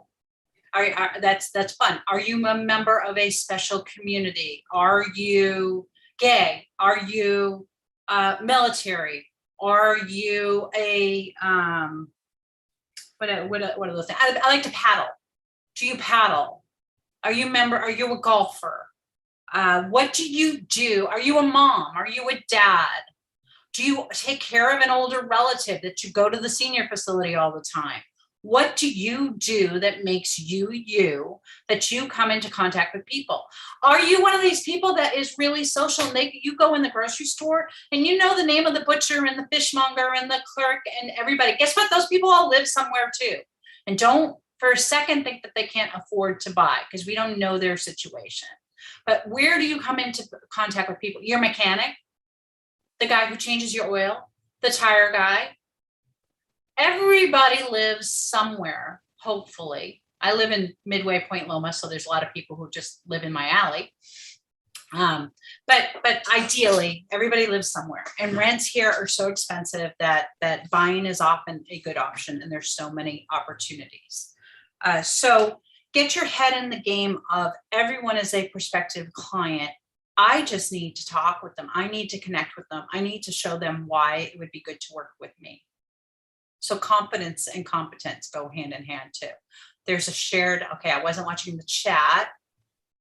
That's fun. Are you a member of a special community? Are you gay? Are you military? Are you a what are those things? I like to paddle. Do you paddle? Are you a member? Are you a golfer? What do you do? Are you a mom? Are you a dad? Do you take care of an older relative that you go to the senior facility all the time? What do you do that makes you, that you come into contact with people? Are you one of these people that is really social and you go in the grocery store and you know the name of the butcher and the fishmonger and the clerk and everybody? Guess what? Those people all live somewhere too. And don't for a second think that they can't afford to buy because we don't know their situation. But where do you come into contact with people? Your mechanic, the guy who changes your oil, the tire guy. Everybody lives somewhere, hopefully. I live in Midway Point Loma, so there's a lot of people who just live in my alley. But ideally, everybody lives somewhere. And rents here are so expensive that buying is often a good option, and there's so many opportunities. So get your head in the game of everyone is a prospective client. I just need to talk with them. I need to connect with them. I need to show them why it would be good to work with me. So competence and competence go hand in hand too. There's a shared, okay, I wasn't watching the chat.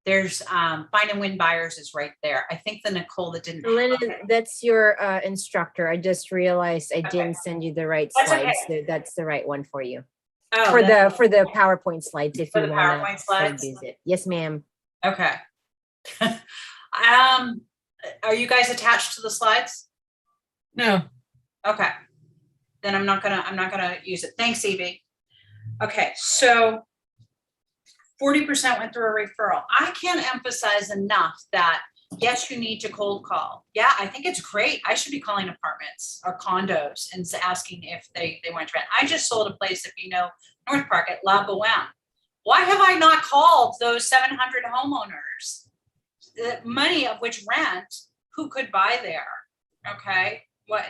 There's find and win buyers is right there. I think the Nicole that didn't. Melinda, that's your instructor. I just realized I Okay. didn't send you the right That's slides. okay. So that's the right one for you. Oh, For that's- the PowerPoint slides, if For you the want PowerPoint to slides? use it. Yes, ma'am. Okay. Are you guys attached to the slides? No, Okay. Then I'm not gonna use it. Thanks, Evie. Okay, so 40% went through a referral. I can't emphasize enough that yes, you need to cold call. Yeah, I think it's great. I should be calling apartments or condos and asking if they want to rent. I just sold a place, if you know, North Park at La Boheme. Why have I not called those 700 homeowners, the money of which rent, who could buy there? Okay, what?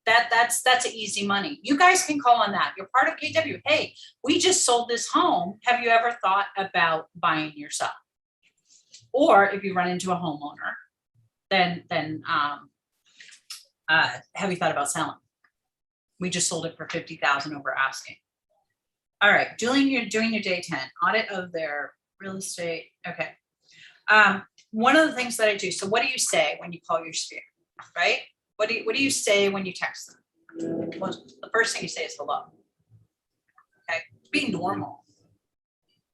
That's an easy money. You guys can call on that. You're part of KW. Hey, we just sold this home. Have you ever thought about buying yourself? Or if you run into a homeowner, then have you thought about selling? We just sold it for 50,000 over asking. All right, doing your day 10 audit of their real estate. Okay. One of the things that I do. So what do you say when you call your sphere, right? What do you say when you text them? Well, the first thing you say is hello. Okay, be normal.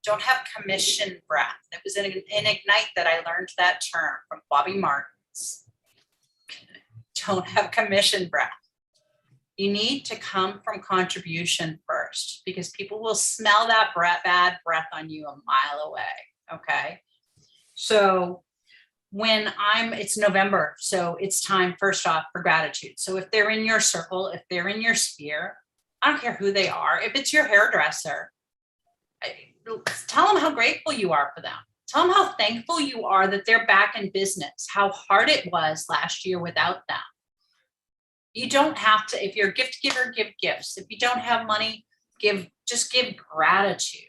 Don't have commission breath. It was in Ignite that I learned that term from Bobby Martins. Don't have commission breath. You need to come from contribution first because people will smell that bad breath on you a mile away. Okay, so it's November, so it's time first off for gratitude. So if they're in your circle, if they're in your sphere, I don't care who they are. If it's your hairdresser, tell them how grateful you are for them. Tell them how thankful you are that they're back in business, how hard it was last year without them. You don't have to, if you're a gift giver, give gifts. If you don't have money, just give gratitude.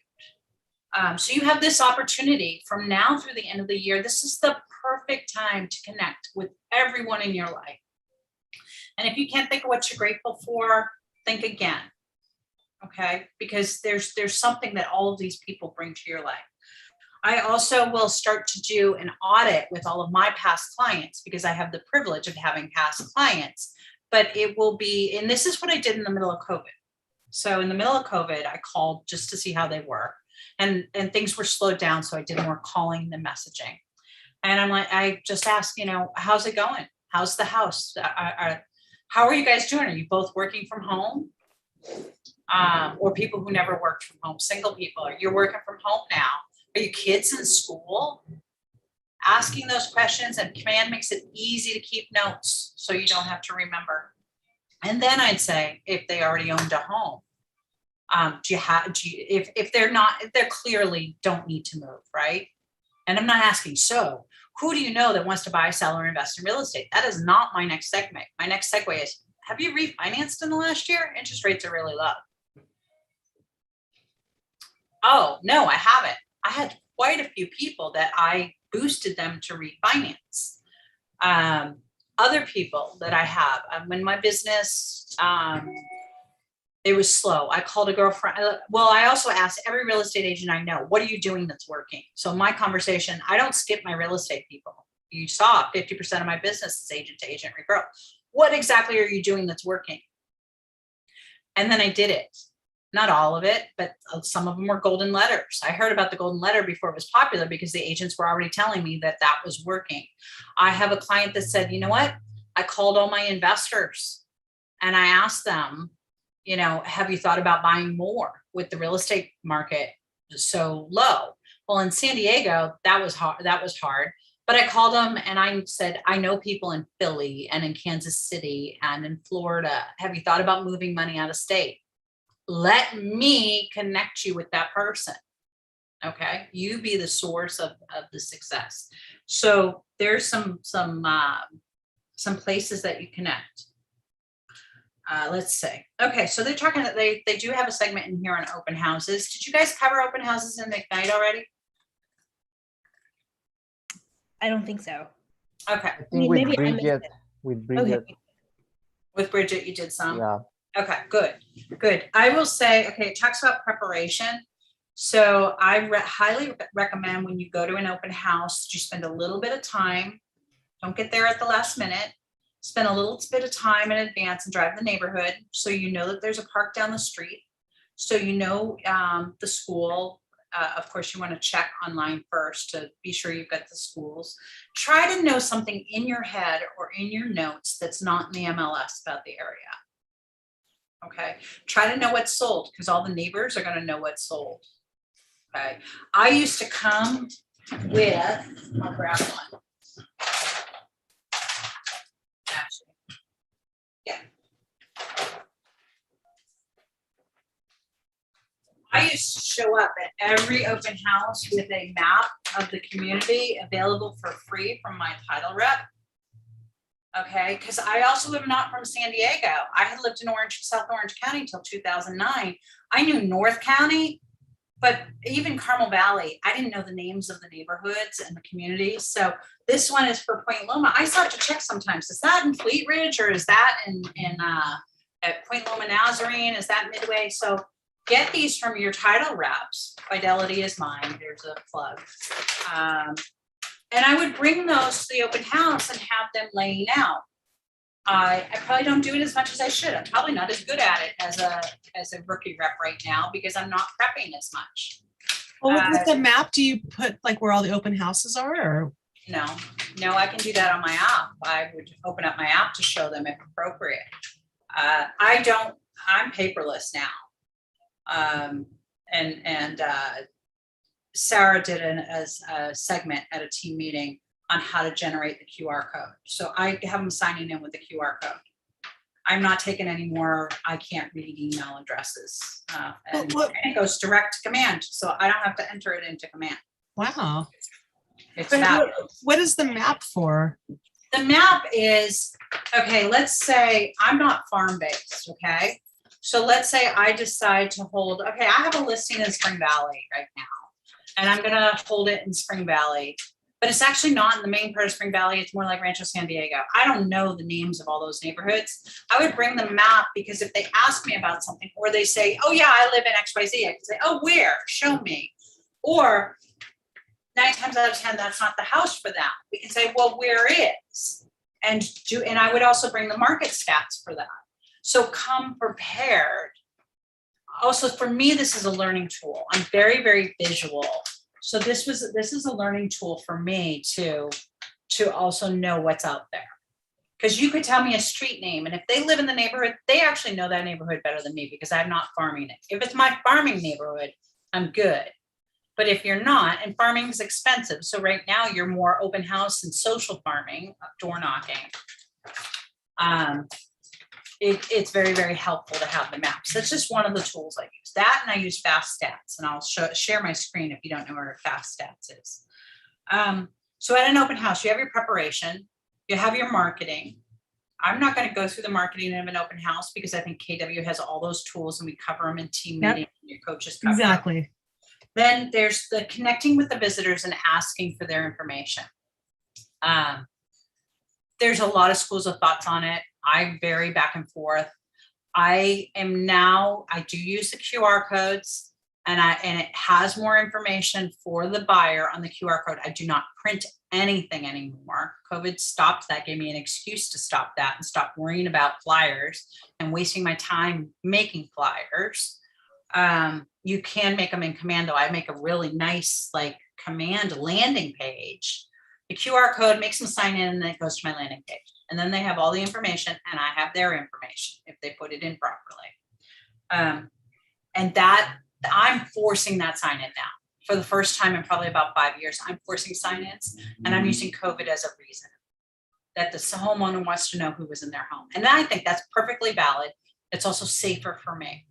So you have this opportunity from now through the end of the year. This is the perfect time to connect with everyone in your life. And if you can't think of what you're grateful for, think again. Okay, because there's something that all of these people bring to your life. I also will start to do an audit with all of my past clients because I have the privilege of having past clients, but it will be, and this is what I did in the middle of COVID. So in the middle of COVID, I called just to see how they were. And things were slowed down, so I did more calling than messaging. And I'm like, I just asked, how's it going? How's the house? How are you guys doing? Are you both working from home? Or people who never worked from home, single people, you're working from home now. Are your kids in school? Asking those questions, and Command makes it easy to keep notes so you don't have to remember. And then I'd say, if they already owned a home, if they're clearly don't need to move, right? And I'm not asking, so who do you know that wants to buy, sell, or invest in real estate? That is not my next segment. My next segue is, have you refinanced in the last year? Interest rates are really low. Oh, no, I haven't. I had quite a few people that I boosted them to refinance. Other people that I have, when my business, it was slow. I called a girlfriend. Well, I also asked every real estate agent I know, what are you doing that's working? So my conversation, I don't skip my real estate people. You saw 50% of my business is agent to agent referral. What exactly are you doing that's working? And then I did it. Not all of it, but some of them were golden letters. I heard about the golden letter before it was popular because the agents were already telling me that that was working. I have a client that said, you know what? I called all my investors and I asked them, have you thought about buying more with the real estate market so low? Well, in San Diego, that was hard. But I called them and I said, I know people in Philly and in Kansas City and in Florida. Have you thought about moving money out of state? Let me connect you with that person. Okay. You be the source of the success. So there's some places that you connect. Let's see. Okay. So they're talking that they do have a segment in here on open houses. Did you guys cover open houses in Ignite already? I don't think so. Okay. I think Maybe I missed Bridget, it. with Bridget, Okay. With Bridget, you did some. yeah. Okay, good, good. I will say, okay, it talks about preparation. So I highly recommend when you go to an open house, you spend a little bit of time. Don't get there at the last minute. Spend a little bit of time in advance and drive the neighborhood so you know that there's a park down the street. So you know the school. Of course, you want to check online first to be sure you've got the schools. Try to know something in your head or in your notes that's not in the MLS about the area. Okay, try to know what's sold because all the neighbors are going to know what's sold. Okay, I used to come with, I'll grab one. Actually, yeah. I used to show up at every open house with a map of the community available for free from my title rep. Okay, because I also live not from San Diego. I had lived in South Orange County until 2009. I knew North County, but even Carmel Valley, I didn't know the names of the neighborhoods and the communities. So this one is for Point Loma. I still have to check sometimes. Is that in Fleet Ridge or is that at Point Loma Nazarene? Is that Midway? So get these from your title reps. Fidelity is mine. There's a plug. And I would bring those to the open house and have them laying out. I probably don't do it as much as I should. I'm probably not as good at it as a rookie rep right now because I'm not prepping as much. Well, with the map, do you put like where all the open houses are or? No, I can do that on my app. I would open up my app to show them if appropriate. I'm paperless now. Sarah did a segment at a team meeting on how to generate the QR code. So I have them signing in with the QR code. I'm not taking any more, I can't read email addresses. And it goes direct to command. So I don't have to enter it into command. Wow. It's what is the map for? The map is, okay, let's say I'm not farm-based, okay? So let's say I decide to hold, okay, I have a listing in Spring Valley right now. And I'm gonna hold it in Spring Valley, but it's actually not in the main part of Spring Valley. It's more like Rancho San Diego. I don't know the names of all those neighborhoods. I would bring the map because if they ask me about something or they say, oh yeah, I live in XYZ, I can say, oh, where? Show me. Or 9 times out of 10, that's not the house for them. We can say, well, where is? And I would also bring the market stats for that. So come prepared. Also, for me, this is a learning tool. I'm very, very visual. So this is a learning tool for me to also know what's out there. Because you could tell me a street name, and if they live in the neighborhood, they actually know that neighborhood better than me because I'm not farming it. If it's my farming neighborhood, I'm good. But if you're not, and farming is expensive, so right now you're more open house and social farming, door knocking. It's very, very helpful to have the maps. That's just one of the tools I use. That and I use Fast Stats, and I'll share my screen if you don't know where Fast Stats is. So at an open house, you have your preparation, you have your marketing. I'm not going to go through the marketing of an open house because I think KW has all those tools and we cover them in team meeting. And your coaches cover Exactly. them. Then there's the connecting with the visitors and asking for their information. There's a lot of schools of thoughts on it. I vary back and forth. I do use the QR codes and it has more information for the buyer on the QR code. I do not print anything anymore. COVID stopped that, gave me an excuse to stop that and stop worrying about flyers and wasting my time making flyers. You can make them in command though. I make a really nice like command landing page. The QR code makes them sign in and then it goes to my landing page. And then they have all the information and I have their information if they put it in properly. And that I'm forcing that sign in now. For the first time in probably about 5 years, I'm forcing sign-ins and I'm using COVID as a reason that the homeowner wants to know who was in their home. And I think that's perfectly valid. It's also safer for me.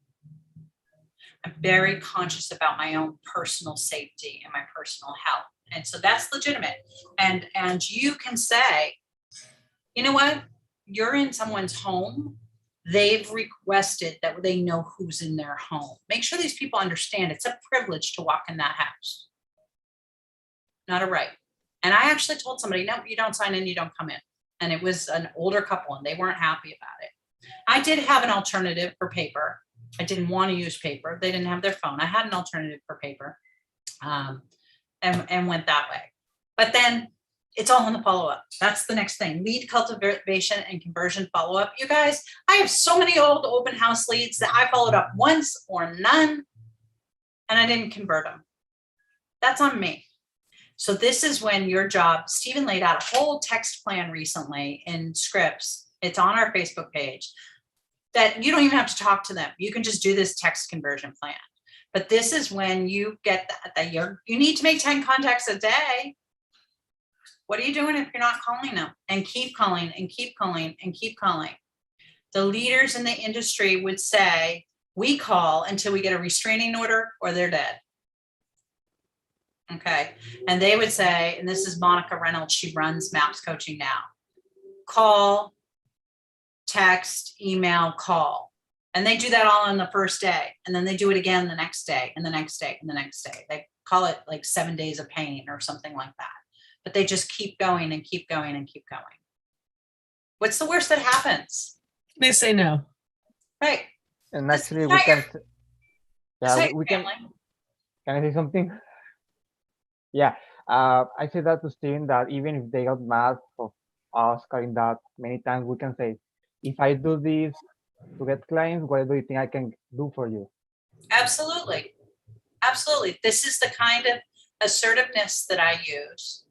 I'm very conscious about my own personal safety and my personal health. And so that's legitimate. And you can say, you know what? You're in someone's home. They've requested that they know who's in their home. Make sure these people understand it's a privilege to walk in that house, not a right. And I actually told somebody, no, you don't sign in, you don't come in. And it was an older couple and they weren't happy about it. I did have an alternative for paper. I didn't want to use paper. They didn't have their phone. I had an alternative for paper, and went that way. But then it's all in the follow-up. That's the next thing. Lead cultivation and conversion follow-up. You guys, I have so many old open house leads that I followed up once or none, and I didn't convert them. That's on me. So this is when your job, Stephen laid out a whole text plan recently in scripts. It's on our Facebook page that you don't even have to talk to them. You can just do this text conversion plan. But this is when you get that you need to make 10 contacts a day. What are you doing if you're not calling them? And keep calling and keep calling and keep calling. The leaders in the industry would say, we call until we get a restraining order or they're dead. Okay. And they would say, and this is Monica Reynolds, she runs MAPS coaching now. Call, text, email, call. And they do that all on the first day. And then they do it again the next day and the next day and the next day. They call it like 7 days of pain or something like that. But they just keep going and keep going and keep going. What's the worst that happens? They say no. Right. And This is actually, we not can. your- It's Yeah, not your we can. family. Can I say something? Yeah, I say that to Steve that even if they got mad for us carrying that many times, we can say, if I do this to get clients, what do you think I can do for you? Absolutely. Absolutely. This is the kind of assertiveness that I use,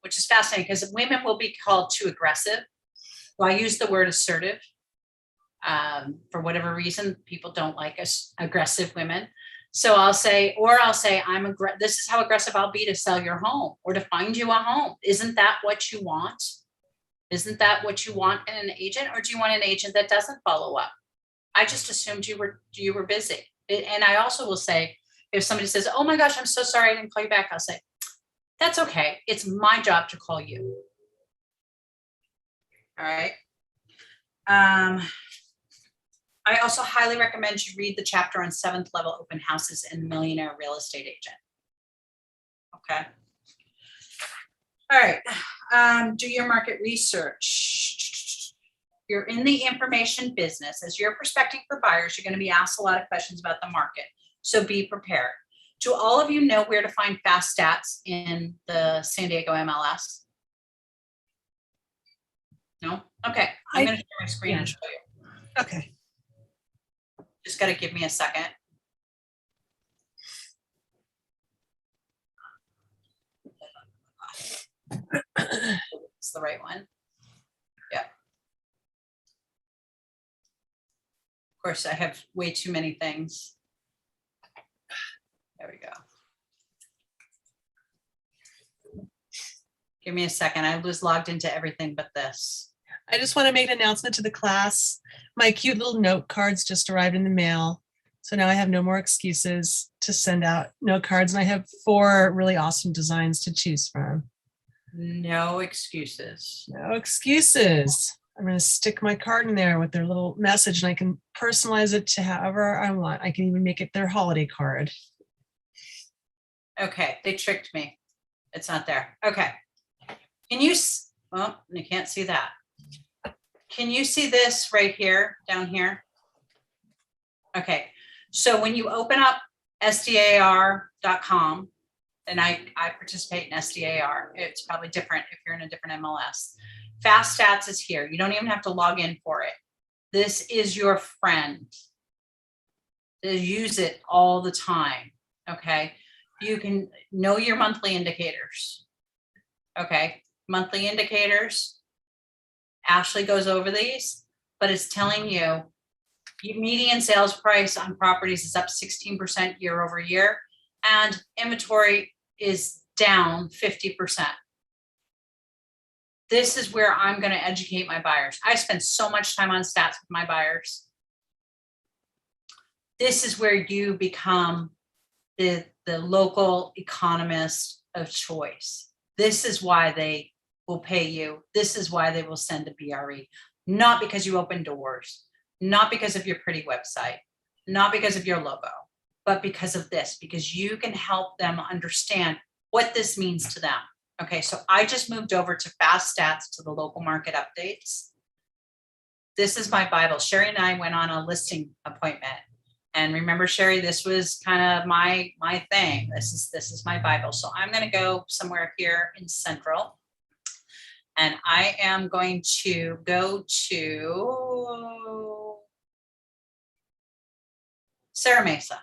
which is fascinating because women will be called too aggressive. Well, I use the word assertive. For whatever reason, people don't like us aggressive women. So I'll say, this is how aggressive I'll be to sell your home or to find you a home. Isn't that what you want? Isn't that what you want in an agent? Or do you want an agent that doesn't follow up? I just assumed you were busy. And I also will say, if somebody says, oh my gosh, I'm so sorry I didn't call you back, I'll say, that's okay. It's my job to call you. All right. I also highly recommend you read the chapter on 7th level open houses and millionaire real estate agent. Okay. All right. Do your market research. You're in the information business. As you're prospecting for buyers, you're going to be asked a lot of questions about the market. So be prepared. Do all of you know where to find fast stats in the San Diego MLS? No? Okay. I'm going to share my screen and show you. Okay. Just got to give me a second. It's the right one. Yeah. Of course, I have way too many things. There we go. Give me a second. I was logged into everything but this. I just want to make an announcement to the class. My cute little note cards just arrived in the mail. So now I have no more excuses to send out note cards. And I have 4 really awesome designs to choose from. No excuses. No excuses. I'm going to stick my card in there with their little message and I can personalize it to however I want. I can even make it their holiday card. Okay, they tricked me. It's not there. Okay. Can you, well, you can't see that. Can you see this right here, down here? Okay, so when you open up SDAR.com, and I participate in SDAR, it's probably different if you're in a different MLS. Fast Stats is here. You don't even have to log in for it. This is your friend. They use it all the time, okay? You can know your monthly indicators, okay? Monthly indicators. Ashley goes over these, but it's telling you your median sales price on properties is up 16% year over year, and inventory is down 50%. This is where I'm going to educate my buyers. I spend so much time on stats with my buyers. This is where you become the local economist of choice. This is why they will pay you. This is why they will send a BRE, not because you open doors, not because of your pretty website, not because of your logo, but because of this, because you can help them understand what this means to them. Okay, so I just moved over to Fast Stats to the local market updates. this is my Bible. Sherry and I went on a listing appointment. And remember, Sherry, this was kind of my thing. This is my Bible. So I'm going to go somewhere here in Central. And I am going to go to Serra Mesa.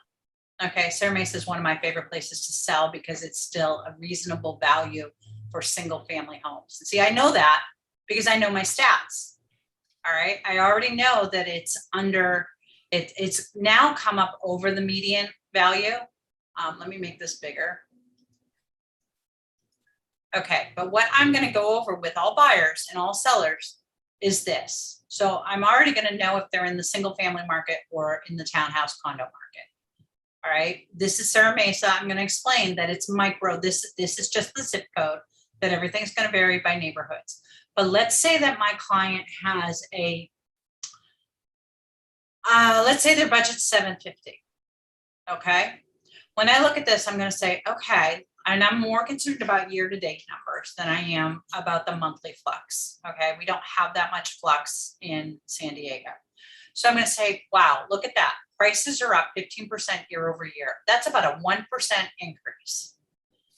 Okay, Serra Mesa is one of my favorite places to sell because it's still a reasonable value for single family homes. And see, I know that because I know my stats. All right, I already know that it's under, it's now come up over the median value. Let me make this bigger. Okay, but what I'm going to go over with all buyers and all sellers is this. So I'm already going to know if they're in the single family market or in the townhouse condo market. All right, this is Serra Mesa. I'm going to explain that it's micro. This is just the zip code, that everything's going to vary by neighborhoods. But let's say that my client has a, let's say their budget's $750. Okay. When I look at this, I'm going to say, okay, and I'm more concerned about year-to-date numbers than I am about the monthly flux. Okay. We don't have that much flux in San Diego. So I'm going to say, wow, look at that. Prices are up 15% year over year. That's about a 1% increase.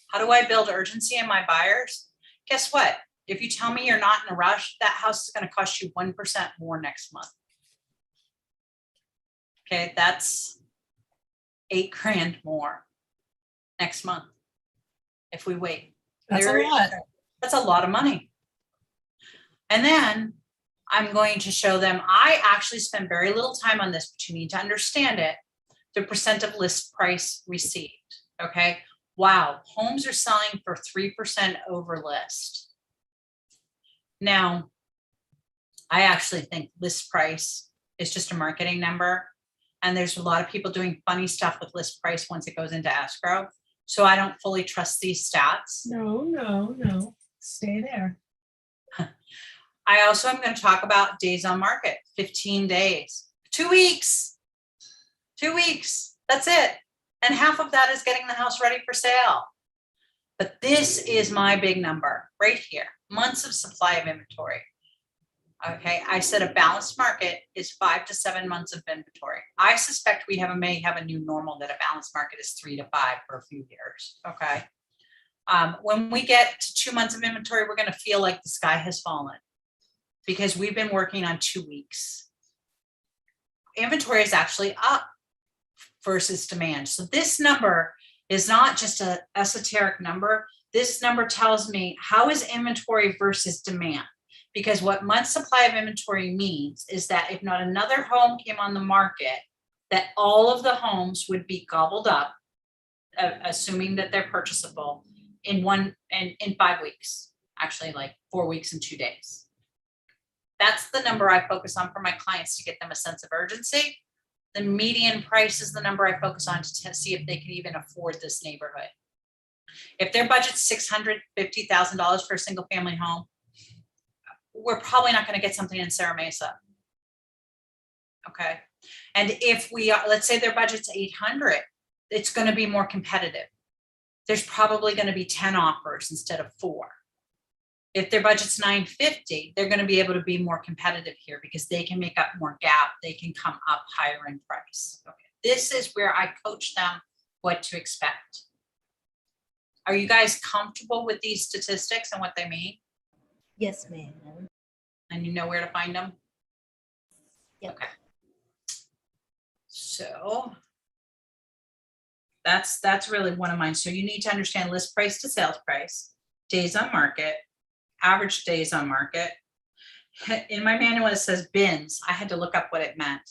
How do I build urgency in my buyers? Guess what? If you tell me you're not in a rush, that house is going to cost you 1% more next month. Okay, that's $8,000 more next month if we wait. That's a lot. That's a lot of money. And then I'm going to show them, I actually spend very little time on this, but you need to understand it. The percent of list price received. Okay. Wow. Homes are selling for 3% over list. Now, I actually think list price is just a marketing number. And there's a lot of people doing funny stuff with list price once it goes into escrow. So I don't fully trust these stats. No. Stay there. I also am going to talk about days on market, 15 days, 2 weeks, 2 weeks. That's it. And half of that is getting the house ready for sale. But this is my big number right here, months of supply of inventory. Okay, I said a balanced market is 5 to 7 months of inventory. I suspect we may have a new normal that a balanced market is 3 to 5 for a few years. Okay, when we get to 2 months of inventory, we're going to feel like the sky has fallen because we've been working on 2 weeks. Inventory is actually up versus demand. So this number is not just an esoteric number. This number tells me how is inventory versus demand. Because what month supply of inventory means is that if not another home came on the market, that all of the homes would be gobbled up, assuming that they're purchasable in 5 weeks, actually like 4 weeks and 2 days. That's the number I focus on for my clients to get them a sense of urgency. The median price is the number I focus on to see if they can even afford this neighborhood. If their budget's $650,000 for a single family home, we're probably not going to get something in Serra Mesa. Okay. And if we are, let's say their budget's 800, it's going to be more competitive. There's probably going to be 10 offers instead of 4. If their budget's 950, they're going to be able to be more competitive here because they can make up more gap. They can come up higher in price. Okay. This is where I coach them what to expect. Are you guys comfortable with these statistics and what they mean? Yes, ma'am. And you know where to find them? Yep. Okay. So that's really one of mine. So you need to understand list price to sales price, days on market, average days on market. In my manual, it says bins. I had to look up what it meant.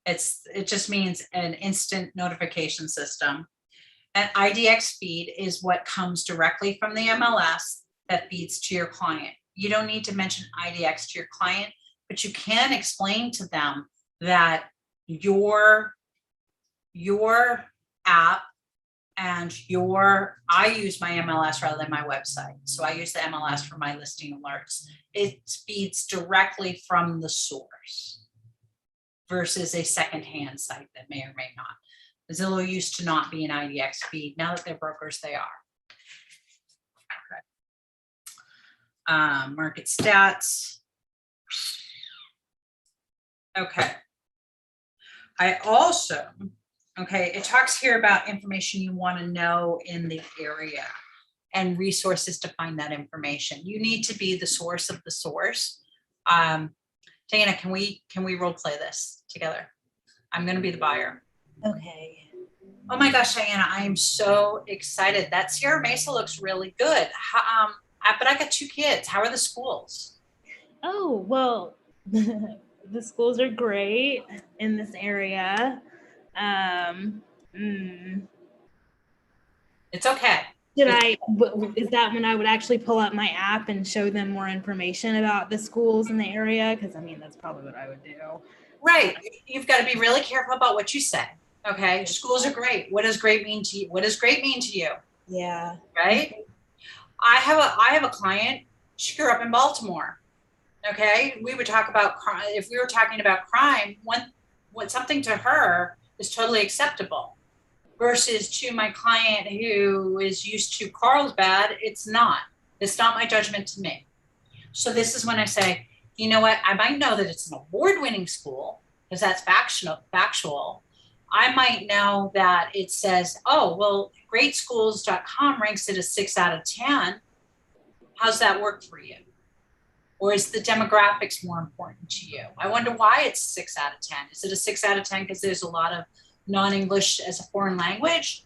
It just means an instant notification system. An IDX feed is what comes directly from the MLS that feeds to your client. You don't need to mention IDX to your client, but you can explain to them that your app and I use my MLS rather than my website. So I use the MLS for my listing alerts. It feeds directly from the source versus a secondhand site that may or may not. Zillow used to not be an IDX feed. Now that they're brokers, they are. Okay. Market stats. Okay. I also, okay, it talks here about information you want to know in the area and resources to find that information. You need to be the source of the source. Dana, can we role play this together? I'm going to be the buyer. Okay. Oh my gosh, Diana, I am so excited. That Sierra Mesa looks really good. But I got 2 kids. How are the schools? Oh, well, the schools are great in this area. Mm, It's okay. is that when I would actually pull up my app and show them more information about the schools in the area? Because I mean, that's probably what I would do. Right. You've got to be really careful about what you say. Okay. Schools are great. What does great mean to you? What does great mean to you? Yeah. Right. I have a client. She grew up in Baltimore. Okay. We would talk about crime. If we were talking about crime, when something to her is totally acceptable versus to my client who is used to Carlsbad, it's not. It's not my judgment to me. So this is when I say, you know what? I might know that it's an award-winning school because that's factual. I might know that it says, oh, well, greatschools.com ranks it a 6 out of 10. How's that work for you? Or is the demographics more important to you? I wonder why it's 6 out of 10. Is it a 6 out of 10 because there's a lot of non-English as a foreign language?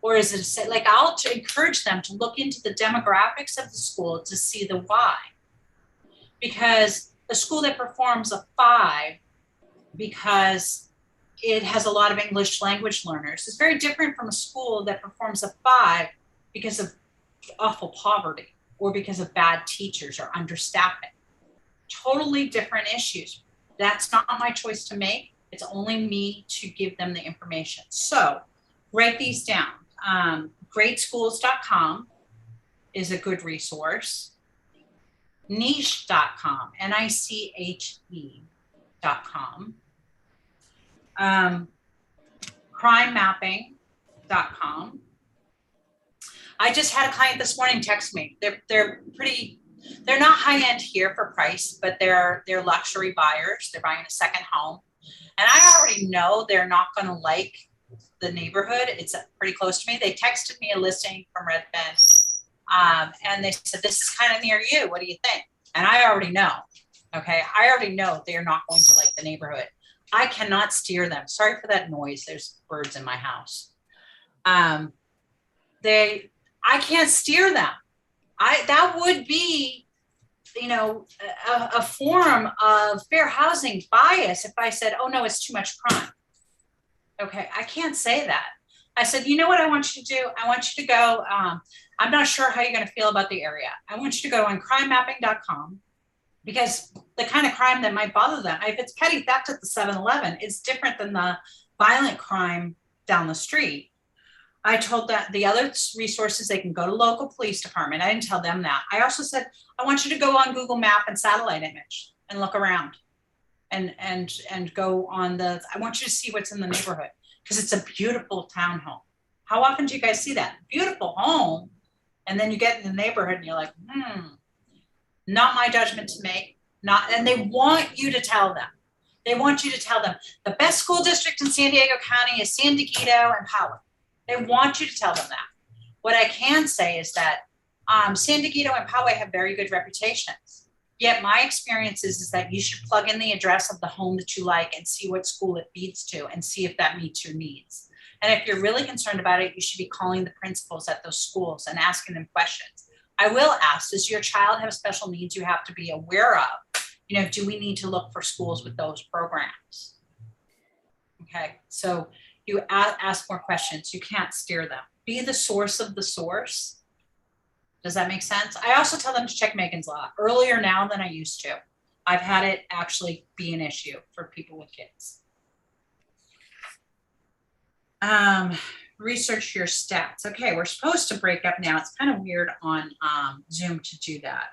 Or is it like I'll encourage them to look into the demographics of the school to see the why? Because a school that performs a 5 because it has a lot of English language learners is very different from a school that performs a 5 because of awful poverty or because of bad teachers or understaffing. Totally different issues. That's not my choice to make. It's only me to give them the information. So write these down. Greatschools.com is a good resource. Niche.com, NICHE.com. Crimemapping.com. I just had a client this morning text me. They're not high end here for price, but they're luxury buyers. They're buying a second home. And I already know they're not going to like the neighborhood. It's pretty close to me. They texted me a listing from Redfin. And they said, this is kind of near you. What do you think? And I already know. Okay. I already know they're not going to like the neighborhood. I cannot steer them. Sorry for that noise. There's birds in my house. I can't steer them. That would be, a form of fair housing bias if I said, oh no, it's too much crime. Okay. I can't say that. I said, you know what I want you to do? I want you to go, I'm not sure how you're going to feel about the area. I want you to go on crimemapping.com because the kind of crime that might bother them, if it's petty theft at the 7-Eleven, it's different than the violent crime down the street. I told that the other resources, they can go to local police department. I didn't tell them that. I also said, I want you to go on Google Map and satellite image and look around and go on I want you to see what's in the neighborhood because it's a beautiful townhome. How often do you guys see that? Beautiful home. And then you get in the neighborhood and you're like, not my judgment to make. And they want you to tell them. They want you to tell them the best school district in San Diego County is San Diego and Poway. They want you to tell them that. What I can say is that San Diego and Poway have very good reputations. Yet my experience is that you should plug in the address of the home that you like and see what school it feeds to and see if that meets your needs. And if you're really concerned about it, you should be calling the principals at those schools and asking them questions. I will ask, does your child have special needs you have to be aware of? Do we need to look for schools with those programs? Okay, so you ask more questions. You can't steer them. Be the source of the source. Does that make sense? I also tell them to check Megan's Law earlier now than I used to. I've had it actually be an issue for people with kids. Research your stats. Okay, we're supposed to break up now. It's kind of weird on Zoom to do that.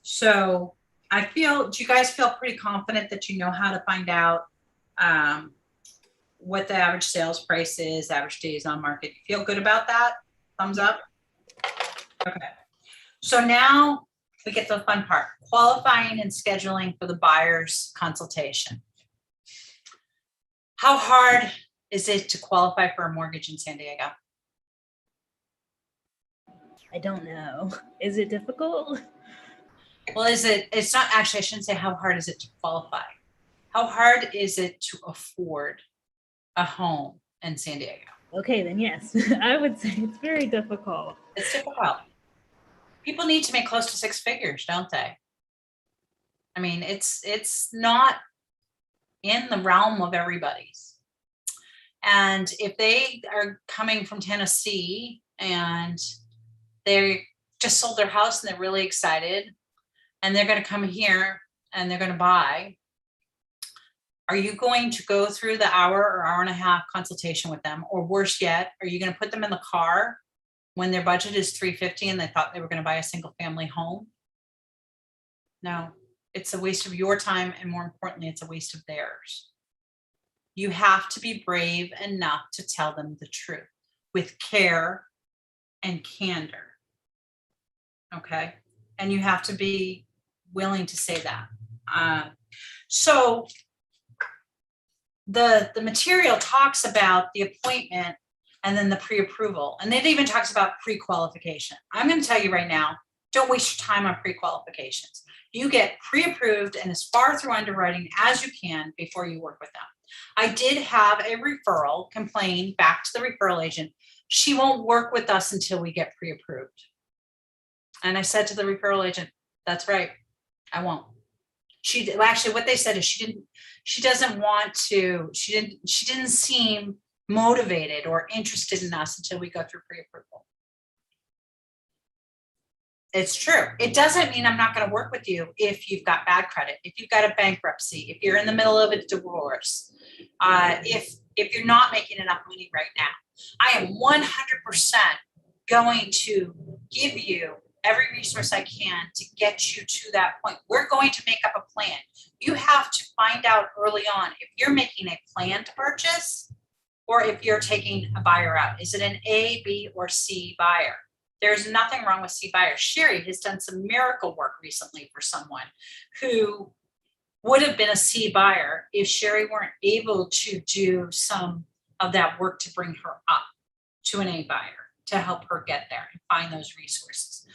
So do you guys feel pretty confident that you know how to find out what the average sales price is, average days on market? You feel good about that? Thumbs up? Okay. So now we get to the fun part, qualifying and scheduling for the buyer's consultation. How hard is it to qualify for a mortgage in San Diego? I don't know. Is it difficult? Well, it's not actually, I shouldn't say how hard is it to qualify. How hard is it to afford a home in San Diego? Okay, then yes, I would say it's very difficult. It's difficult. People need to make close to six figures, don't they? I mean, it's not in the realm of everybody's. And if they are coming from Tennessee and they just sold their house and they're really excited and they're going to come here and they're going to buy, are you going to go through the hour or hour and a half consultation with them? Or worse yet, are you going to put them in the car when their budget is $350 and they thought they were going to buy a single family home? No, it's a waste of your time. And more importantly, it's a waste of theirs. You have to be brave enough to tell them the truth with care and candor. Okay. And you have to be willing to say that. So the material talks about the appointment and then the pre-approval. And it even talks about pre-qualification. I'm going to tell you right now, don't waste your time on pre-qualifications. You get pre-approved and as far through underwriting as you can before you work with them. I did have a referral complain back to the referral agent. She won't work with us until we get pre-approved. And I said to the referral agent, that's right, I won't. Actually what they said is she didn't seem motivated or interested in us until we go through pre-approval. It's true. It doesn't mean I'm not going to work with you if you've got bad credit, if you've got a bankruptcy, if you're in the middle of a divorce, if you're not making enough money right now. I am 100% going to give you every resource I can to get you to that point. We're going to make up a plan. You have to find out early on if you're making a plan to purchase or if you're taking a buyer out. Is it an A, B, or C buyer? There's nothing wrong with C buyers. Sherry has done some miracle work recently for someone who would have been a C buyer if Sherry weren't able to do some of that work to bring her up to an A buyer to help her get there and find those resources.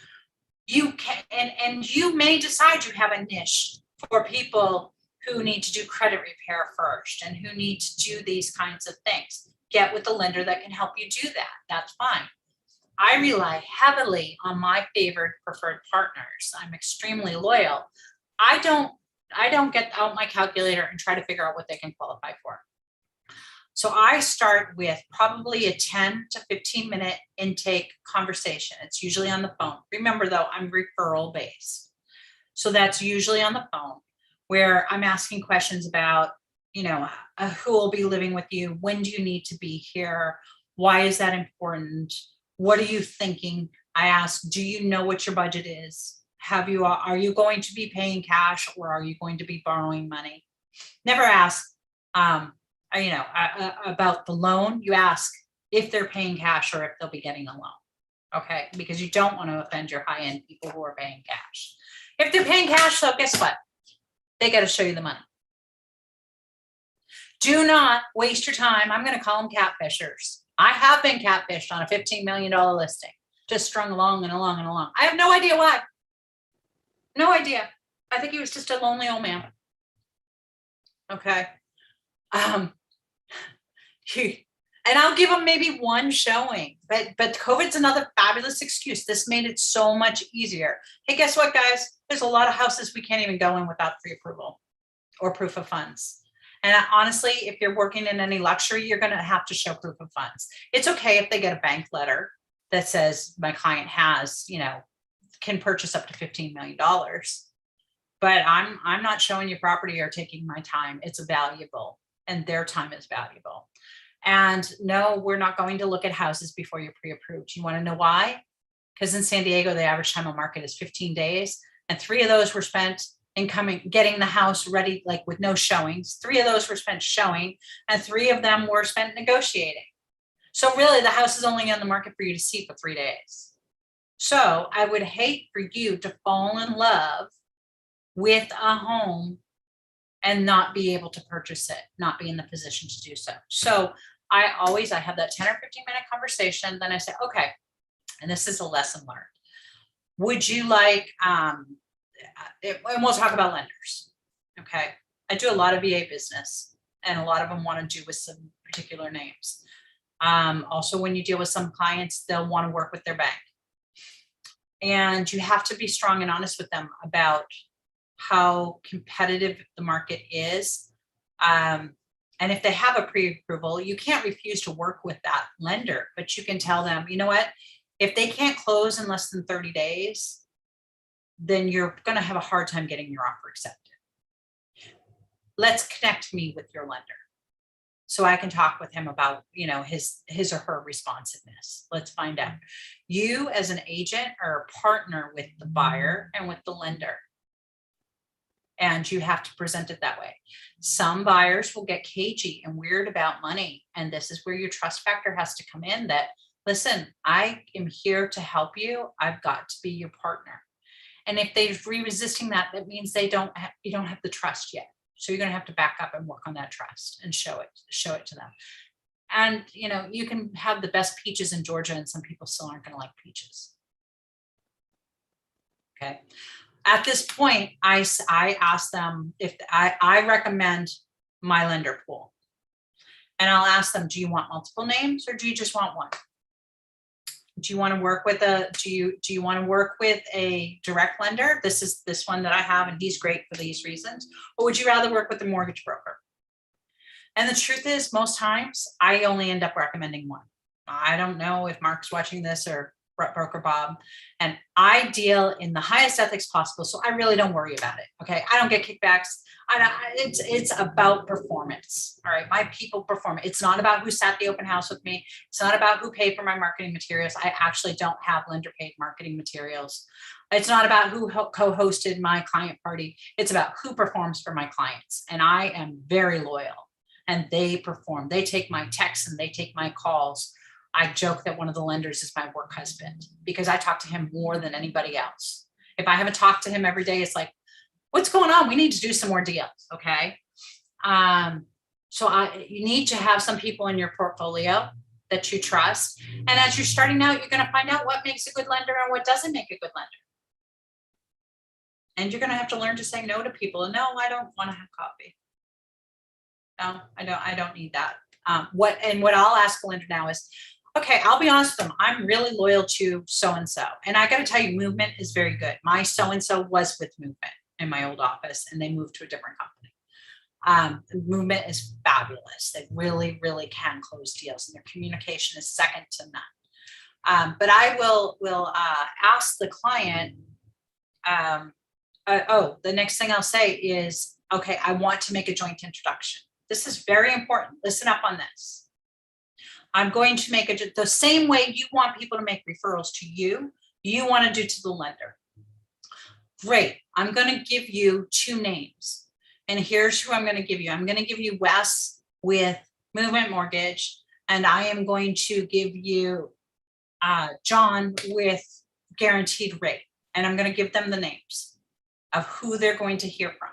You can, and you may decide you have a niche for people who need to do credit repair first and who need to do these kinds of things. Get with the lender that can help you do that. That's fine. I rely heavily on my favorite preferred partners. I'm extremely loyal. I don't get out my calculator and try to figure out what they can qualify for. So I start with probably a 10 to 15 minute intake conversation. It's usually on the phone. Remember though, I'm referral based. So that's usually on the phone where I'm asking questions about, who will be living with you? When do you need to be here? Why is that important? What are you thinking? I ask, do you know what your budget is? Are you going to be paying cash or are you going to be borrowing money? Never ask, about the loan. You ask if they're paying cash or if they'll be getting a loan. Okay, because you don't want to offend your high-end people who are paying cash. If they're paying cash, though, guess what? They got to show you the money. Do not waste your time. I'm going to call them catfishers. I have been catfished on a $15 million listing, just strung along and along and along. I have no idea why. No idea. I think he was just a lonely old man. Okay. And I'll give them maybe one showing, but COVID's another fabulous excuse. This made it so much easier. Hey, guess what, guys? There's a lot of houses we can't even go in without pre-approval or proof of funds. And honestly, if you're working in any luxury, you're going to have to show proof of funds. It's okay if they get a bank letter that says my client has, can purchase up to $15 million. But I'm not showing you property or taking my time. It's valuable and their time is valuable. And no, we're not going to look at houses before you're pre-approved. You want to know why? Because in San Diego, the average time on market is 15 days. And 3 of those were spent in getting the house ready, like with no showings. 3 of those were spent showing, and 3 of them were spent negotiating. So really the house is only on the market for you to see for 3 days. So I would hate for you to fall in love with a home and not be able to purchase it, not be in the position to do so. So I have that 10 or 15-minute conversation. Then I say, okay, and this is a lesson learned. Would you like, and we'll talk about lenders. Okay. I do a lot of VA business, and a lot of them want to do with some particular names. Also, when you deal with some clients, they'll want to work with their bank. And you have to be strong and honest with them about how competitive the market is. And if they have a pre-approval, you can't refuse to work with that lender, but you can tell them, you know what, if they can't close in less than 30 days, then you're going to have a hard time getting your offer accepted. Let's connect me with your lender so I can talk with him about, his or her responsiveness. Let's find out. You as an agent are a partner with the buyer and with the lender. And you have to present it that way. Some buyers will get cagey and weird about money. And this is where your trust factor has to come in, that, listen, I am here to help you. I've got to be your partner. And if they're resisting that, that means you don't have the trust yet. So you're going to have to back up and work on that trust and show it to them. And, you can have the best peaches in Georgia and some people still aren't going to like peaches. Okay. At this point, I ask them if I recommend my lender pool, and I'll ask them, do you want multiple names or do you just want one? Do you want to work with do you want to work with a direct lender? This is this one that I have, and he's great for these reasons. Or would you rather work with a mortgage broker? And the truth is, most times I only end up recommending one. I don't know if Mark's watching this or broker Bob, and I deal in the highest ethics possible. So I really don't worry about it. Okay. I don't get kickbacks. It's about performance. All right. My people perform. It's not about who sat the open house with me. It's not about who paid for my marketing materials. I actually don't have lender paid marketing materials. It's not about who co-hosted my client party. It's about who performs for my clients. And I am very loyal, and they perform. They take my texts and they take my calls. I joke that one of the lenders is my work husband because I talk to him more than anybody else. If I haven't talked to him every day, it's like, what's going on? We need to do some more deals. Okay. So you need to have some people in your portfolio that you trust. And as you're starting out, you're going to find out what makes a good lender and what doesn't make a good lender. And you're going to have to learn to say no to people. And no, I don't want to have coffee. No, I don't need that. What I'll ask a lender now is, okay, I'll be honest with them. I'm really loyal to so-and-so. And I got to tell you, Movement is very good. My so-and-so was with Movement in my old office, and they moved to a different company. Movement is fabulous. They really, really can close deals, and their communication is second to none. But I will ask the client, the next thing I'll say is, okay, I want to make a joint introduction. This is very important. Listen up on this. I'm going to make it the same way you want people to make referrals to you, you want to do to the lender. Great. I'm going to give you 2 names. And here's who I'm going to give you. I'm going to give you Wes with Movement Mortgage, and I am going to give you John with Guaranteed Rate. And I'm going to give them the names of who they're going to hear from.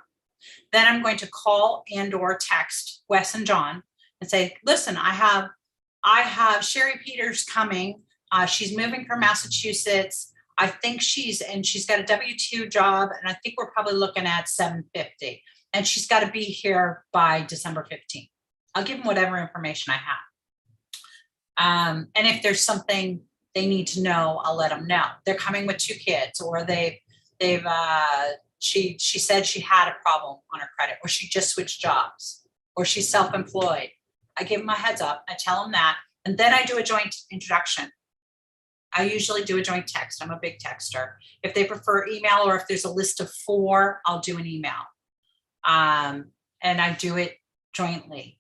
Then I'm going to call and or text Wes and John and say, listen, I have Sherry Peters coming. She's moving from Massachusetts. I think she's got a W-2 job, and I think we're probably looking at $750. And she's got to be here by December 15th. I'll give them whatever information I have. And if there's something they need to know, I'll let them know. They're coming with 2 kids, or she said she had a problem on her credit, or she just switched jobs, or she's self-employed. I give them a heads up. I tell them that, and then I do a joint introduction. I usually do a joint text. I'm a big texter. If they prefer email, or if there's a list of 4, I'll do an email. And I do it jointly,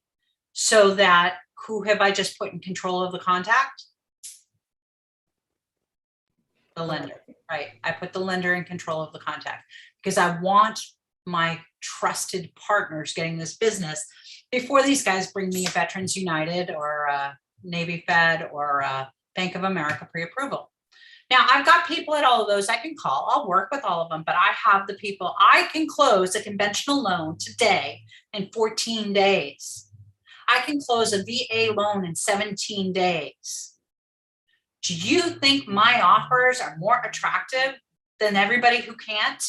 so that who have I just put in control of the contact? The lender, right? I put the lender in control of the contact because I want my trusted partners getting this business before these guys bring me a Veterans United or a Navy Fed or a Bank of America pre-approval. Now, I've got people at all of those I can call. I'll work with all of them, but I have the people I can close a conventional loan today in 14 days. I can close a VA loan in 17 days. Do you think my offers are more attractive than everybody who can't?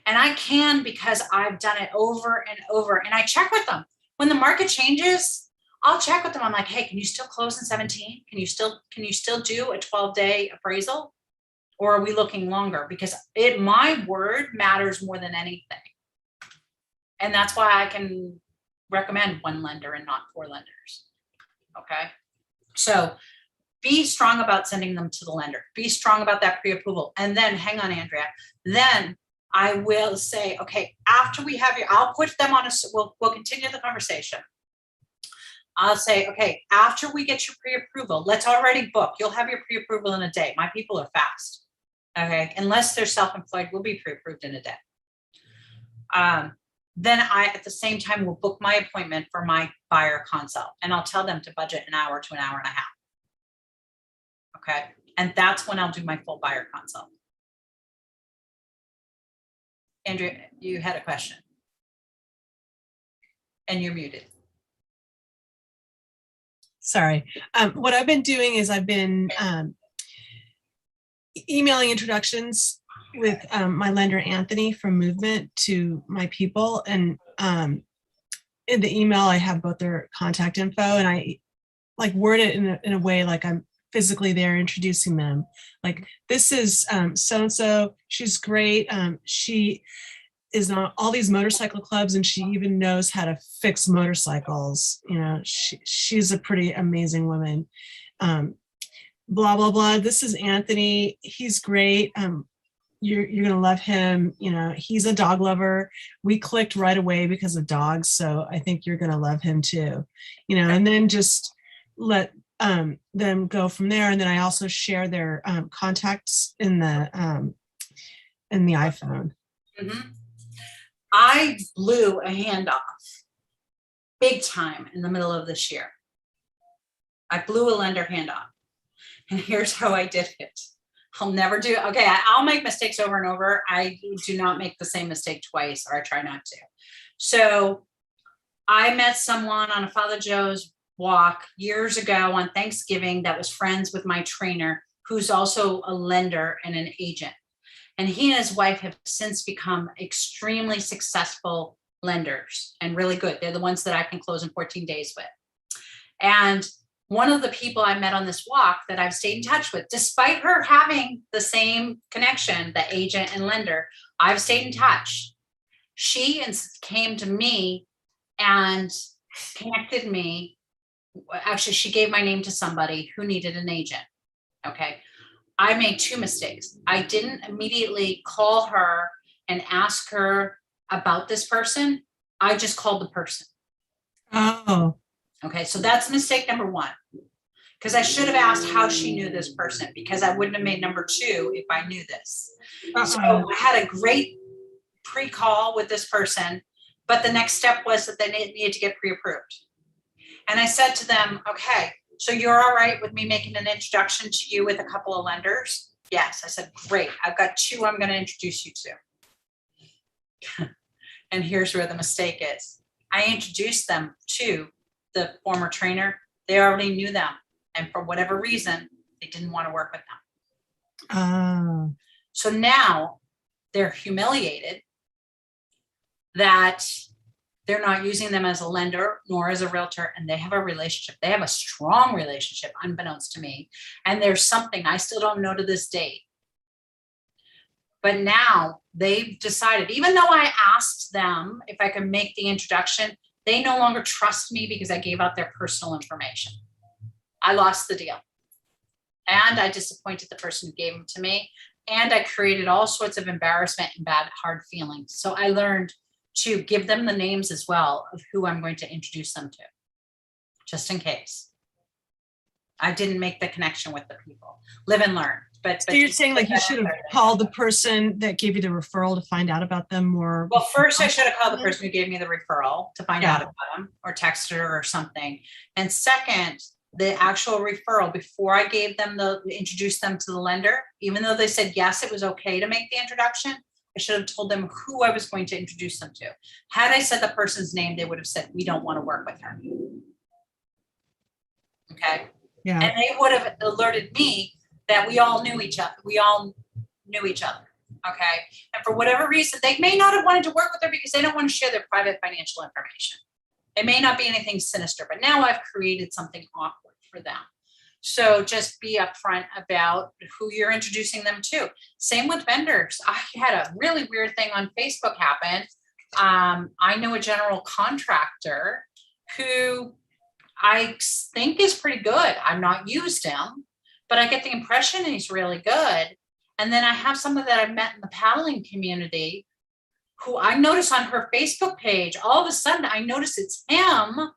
And I can because I've done it over and over. And I check with them. When the market changes, I'll check with them. I'm like, hey, can you still close in 17? Can you still do a 12-day appraisal? Or are we looking longer? Because my word matters more than anything. And that's why I can recommend one lender and not 4 lenders. Okay. So be strong about sending them to the lender. Be strong about that pre-approval. And then hang on, Andrea. Then I will say, okay, after we have I'll put them on we'll continue the conversation. I'll say, okay, after we get your pre-approval, let's already book. You'll have your pre-approval in a day. My people are fast. Okay. Unless they're self-employed, we'll be pre-approved in a day. Then I, at the same time, will book my appointment for my buyer consult, and I'll tell them to budget an hour to an hour and a half. Okay. And that's when I'll do my full buyer consult. Andrea, you had a question. And you're muted. Sorry. What I've been doing is I've been emailing introductions with my lender, Anthony, from Movement to my people. And in the email, I have both their contact info, and I like word it in a way like I'm physically there introducing them. Like, this is so-and-so, she's great. She is on all these motorcycle clubs, and she even knows how to fix motorcycles. You know, she's a pretty amazing woman. Blah, blah, blah. This is Anthony. He's great. You're going to love him. You know, he's a dog lover. We clicked right away because of dogs. So I think you're going to love him too, you know, and then just let them go from there. And then I also share their contacts in the iPhone. Mm-hmm. I blew a handoff big time in the middle of this year. I blew a lender handoff. And here's how I did it. I'll never do, okay, I'll make mistakes over and over. I do not make the same mistake twice, or I try not to. So I met someone on a Father Joe's walk years ago on Thanksgiving that was friends with my trainer, who's also a lender and an agent. And he and his wife have since become extremely successful lenders and really good. They're the ones that I can close in 14 days with. And one of the people I met on this walk that I've stayed in touch with, despite her having the same connection, the agent and lender, I've stayed in touch. She came to me and connected me. Actually, she gave my name to somebody who needed an agent. Okay. I made 2 mistakes. I didn't immediately call her and ask her about this person. I just called the person. Oh. Okay, so that's mistake number 1. Because I should have asked how she knew this person, because I wouldn't have made number 2 if I knew this. So I had a great pre-call with this person, but the next step was that they needed to get pre-approved. And I said to them, okay, so you're all right with me making an introduction to you with a couple of lenders? Yes. I said, great. I've got 2 I'm going to introduce you to. And here's where the mistake is. I introduced them to the former trainer. They already knew them. And for whatever reason, they didn't want to work with them. So now they're humiliated that they're not using them as a lender nor as a realtor, and they have a relationship. They have a strong relationship, unbeknownst to me. And there's something I still don't know to this date. But now they've decided, even though I asked them if I could make the introduction, they no longer trust me because I gave out their personal information. I lost the deal. And I disappointed the person who gave them to me. And I created all sorts of embarrassment and bad, hard feelings. So I learned to give them the names as well of who I'm going to introduce them to, just in case. I didn't make the connection with the people. Live and learn. But so you're saying like you should have called the person that gave you the referral to find out about them more? Well, first I should have called the person who gave me the referral to find out about them, or texted her or something. And second, the actual referral before I gave them introduced them to the lender, even though they said, yes, it was okay to make the introduction. I should have told them who I was going to introduce them to. Had I said the person's name, they would have said, we don't want to work with her. Okay. Yeah. And they would have alerted me that we all knew each other. We all knew each other. Okay. And for whatever reason, they may not have wanted to work with her because they don't want to share their private financial information. It may not be anything sinister, but now I've created something awkward for them. So just be upfront about who you're introducing them to. Same with vendors. I had a really weird thing on Facebook happen. I know a general contractor who I think is pretty good. I've not used him, but I get the impression he's really good. And then I have someone that I've met in the paddling community who I notice on her Facebook page, all of a sudden I notice it's him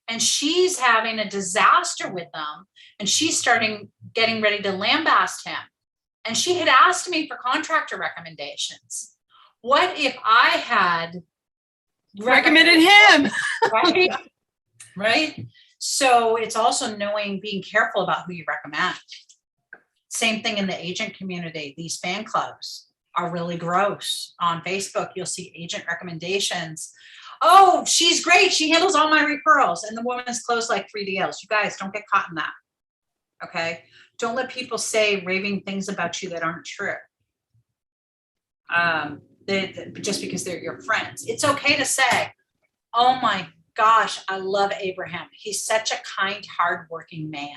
and she's having a disaster with them. And she's getting ready to lambaste him. And she had asked me for contractor recommendations. What if I had Recommended him? Right? Right? So it's also being careful about who you recommend. Same thing in the agent community. These fan clubs are really gross. On Facebook, you'll see agent recommendations. Oh, she's great. She handles all my referrals. And the woman's closed like 3 deals. You guys don't get caught in that. Okay. Don't let people say raving things about you that aren't true. Just because they're your friends. It's okay to say, oh my gosh, I love Abraham. He's such a kind, hardworking man.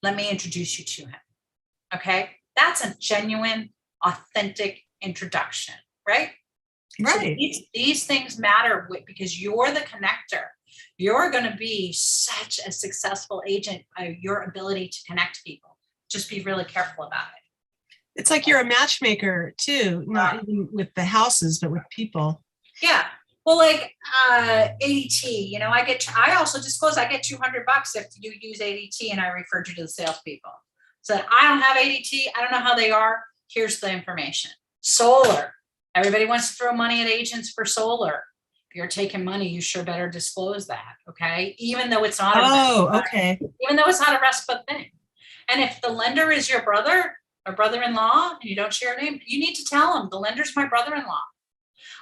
Let me introduce you to him. Okay. That's a genuine, authentic introduction, right? Right. So these things matter because you're the connector. You're going to be such a successful agent by your ability to connect people. Just be really careful about it. It's like you're a matchmaker too, not even with the houses, but with people. Yeah. Well, like ADT, I also disclose I get $200 if you use ADT and I referred you to the salespeople. So I don't have ADT. I don't know how they are. Here's the information. Solar. Everybody wants to throw money at agents for solar. If you're taking money, you sure better disclose that. Okay. Even though it's not. Okay. Even though it's not a RESPA thing. And if the lender is your brother or brother-in-law and you don't share a name, you need to tell them the lender's my brother-in-law.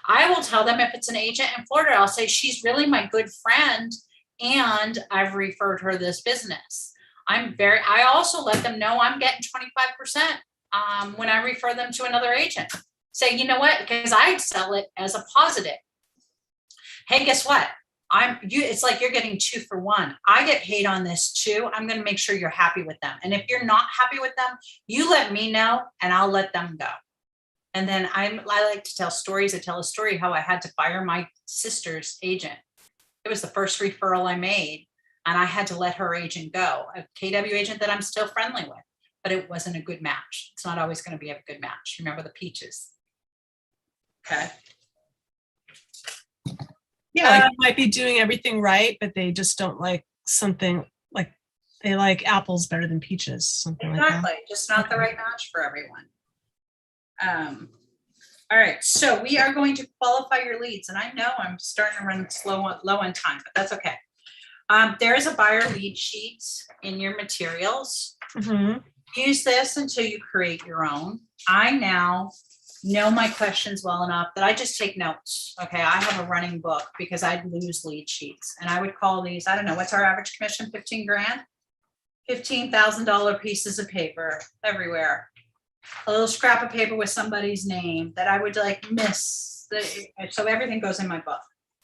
I will tell them if it's an agent in Florida, I'll say she's really my good friend and I've referred her this business. I also let them know I'm getting 25% when I refer them to another agent. Say, you know what? Because I sell it as a positive. Hey, guess what? It's like you're getting 2 for 1. I get paid on this too. I'm going to make sure you're happy with them. And if you're not happy with them, you let me know and I'll let them go. And then I like to tell stories. I tell a story how I had to fire my sister's agent. It was the first referral I made and I had to let her agent go, a KW agent that I'm still friendly with, but it wasn't a good match. It's not always going to be a good match. Remember the peaches. Okay. Yeah, like you might be doing everything right, but they just don't like something like they like apples better than peaches, something like that. Exactly. Just not the right match for everyone. All right. So we are going to qualify your leads. And I know I'm starting to run low on time, but that's okay. There is a buyer lead sheet in your materials. Mm-hmm. Use this until you create your own. I now know my questions well enough that I just take notes. Okay. I have a running book because I'd lose lead sheets and I would call these, I don't know, what's our average commission? 15 grand, $15,000 pieces of paper everywhere. A little scrap of paper with somebody's name that I would like miss. So everything goes in my book.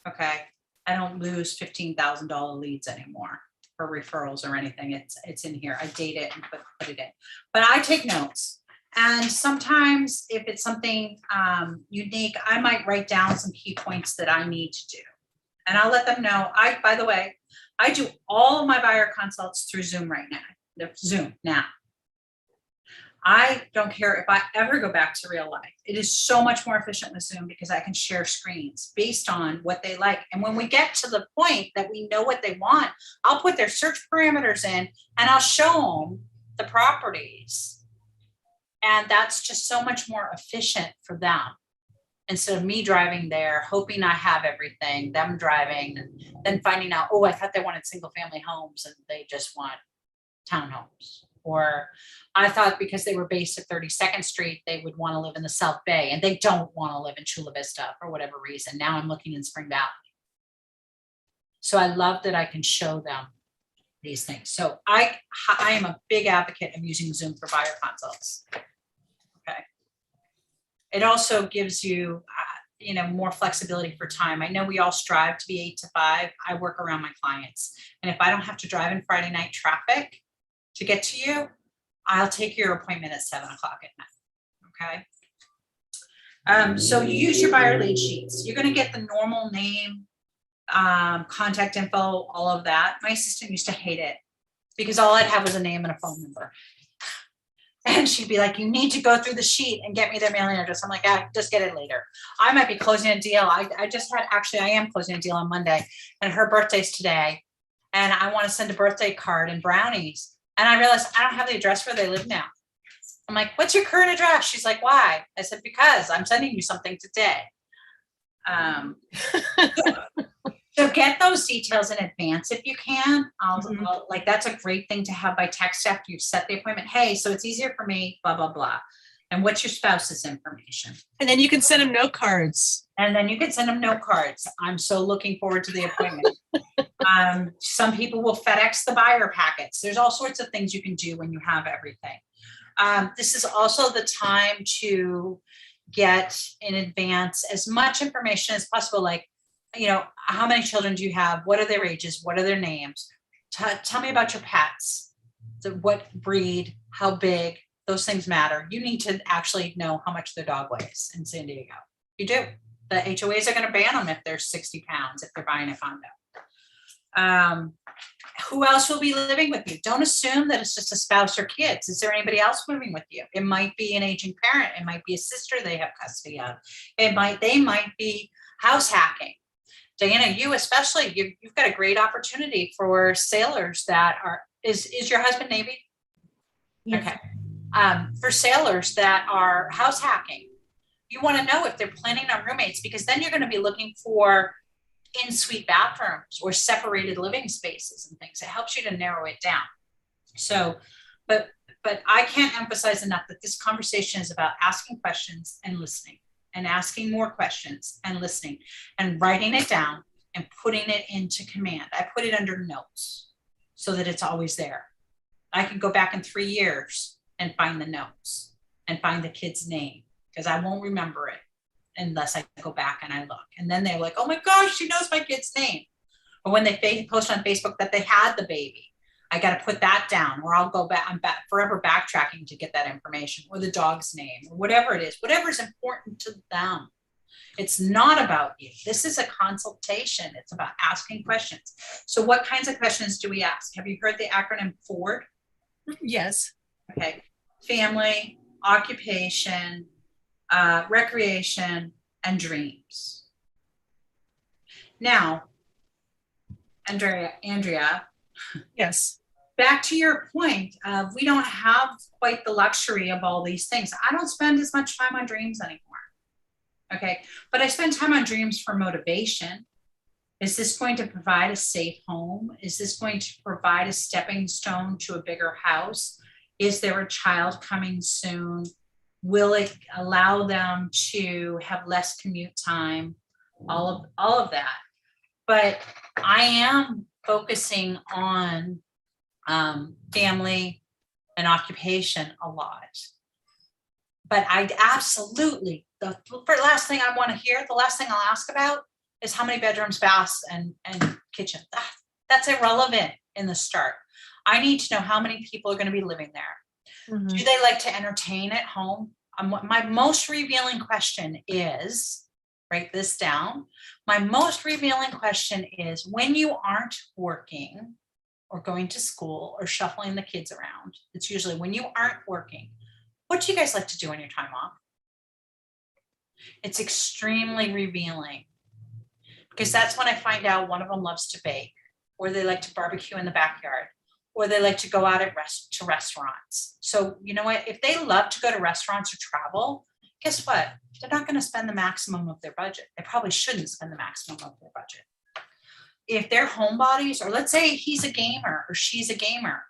Okay. I don't lose $15,000 leads anymore for referrals or anything. It's in here. I date it and put it in, but I take notes. And sometimes if it's something unique, I might write down some key points that I need to do. And I'll let them know. By the way, I do all of my buyer consults through Zoom right now. Zoom now. I don't care if I ever go back to real life. It is so much more efficient with Zoom because I can share screens based on what they like. And when we get to the point that we know what they want, I'll put their search parameters in and I'll show them the properties. And that's just so much more efficient for them. instead of me driving there, hoping I have everything, them driving, and then finding out, oh, I thought they wanted single family homes and they just want townhomes. Or I thought because they were based at 32nd Street, they would want to live in the South Bay and they don't want to live in Chula Vista for whatever reason. Now I'm looking in Spring Valley. So I love that I can show them these things. So I am a big advocate of using Zoom for buyer consults. Okay. It also gives you, more flexibility for time. I know we all strive to be 8 to 5. I work around my clients. And if I don't have to drive in Friday night traffic to get to you, I'll take your appointment at 7 o'clock at night. Okay. So you use your buyer lead sheets. You're going to get the normal name, contact info, all of that. My assistant used to hate it because all I'd have was a name and a phone number. And she'd be like, you need to go through the sheet and get me their mailing address. I'm like, just get it later. I might be closing a deal. I am closing a deal on Monday and her birthday's today. And I want to send a birthday card and brownies. And I realized I don't have the address where they live now. I'm like, what's your current address? She's like, why? I said, because I'm sending you something today. So get those details in advance if you can. I'll like, that's a great thing to have by text after you've set the appointment. Hey, so it's easier for me, blah, blah, blah. And what's your spouse's information? And then you can send them note cards. I'm so looking forward to the appointment. Some people will FedEx the buyer packets. There's all sorts of things you can do when you have everything. This is also the time to get in advance as much information as possible. Like, how many children do you have? What are their ages? What are their names? Tell me about your pets. So what breed, how big, those things matter. You need to actually know how much their dog weighs in San Diego. You do. The HOAs are going to ban them if they're 60 pounds, if they're buying a condo. Who else will be living with you? Don't assume that it's just a spouse or kids. Is there anybody else living with you? It might be an aging parent. It might be a sister they have custody of. They might be house hacking. Diana, you especially, you've got a great opportunity for sailors that are, is your husband Navy? Yes. Okay. For sailors that are house hacking, you want to know if they're planning on roommates, because then you're going to be looking for in-suite bathrooms or separated living spaces and things. It helps you to narrow it down. So, but I can't emphasize enough that this conversation is about asking questions and listening, and asking more questions and listening and writing it down and putting it into command. I put it under notes so that it's always there. I can go back in 3 years and find the notes and find the kid's name, because I won't remember it unless I go back and I look. And then they're like, oh my gosh, she knows my kid's name. Or when they post on Facebook that they had the baby, I got to put that down, or I'll go back. I'm forever backtracking to get that information, or the dog's name, or whatever it is, whatever's important to them. It's not about you. This is a consultation. It's about asking questions. So what kinds of questions do we ask? Have you heard the acronym FORD? Yes. Okay. Family, occupation, recreation, and dreams. Now, Andrea, Yes. back to your point of, we don't have quite the luxury of all these things. I don't spend as much time on dreams anymore. Okay. But I spend time on dreams for motivation. Is this going to provide a safe home? Is this going to provide a stepping stone to a bigger house? Is there a child coming soon? Will it allow them to have less commute time? All of that. But I am focusing on family and occupation a lot. But I absolutely, the last thing I want to hear, the last thing I'll ask about is how many bedrooms, baths, and kitchen. That's irrelevant in the start. I need to know how many people are going to be living there. Mhm. Do they like to entertain at home? My most revealing question is, write this down. My most revealing question is, when you aren't working or going to school or shuffling the kids around, it's usually when you aren't working, what do you guys like to do on your time off? It's extremely revealing, because that's when I find out one of them loves to bake, or they like to barbecue in the backyard, or they like to go out to restaurants. So you know what, if they love to go to restaurants or travel, guess what? They're not going to spend the maximum of their budget. They probably shouldn't spend the maximum of their budget. If they're homebodies, or let's say he's a gamer or she's a gamer,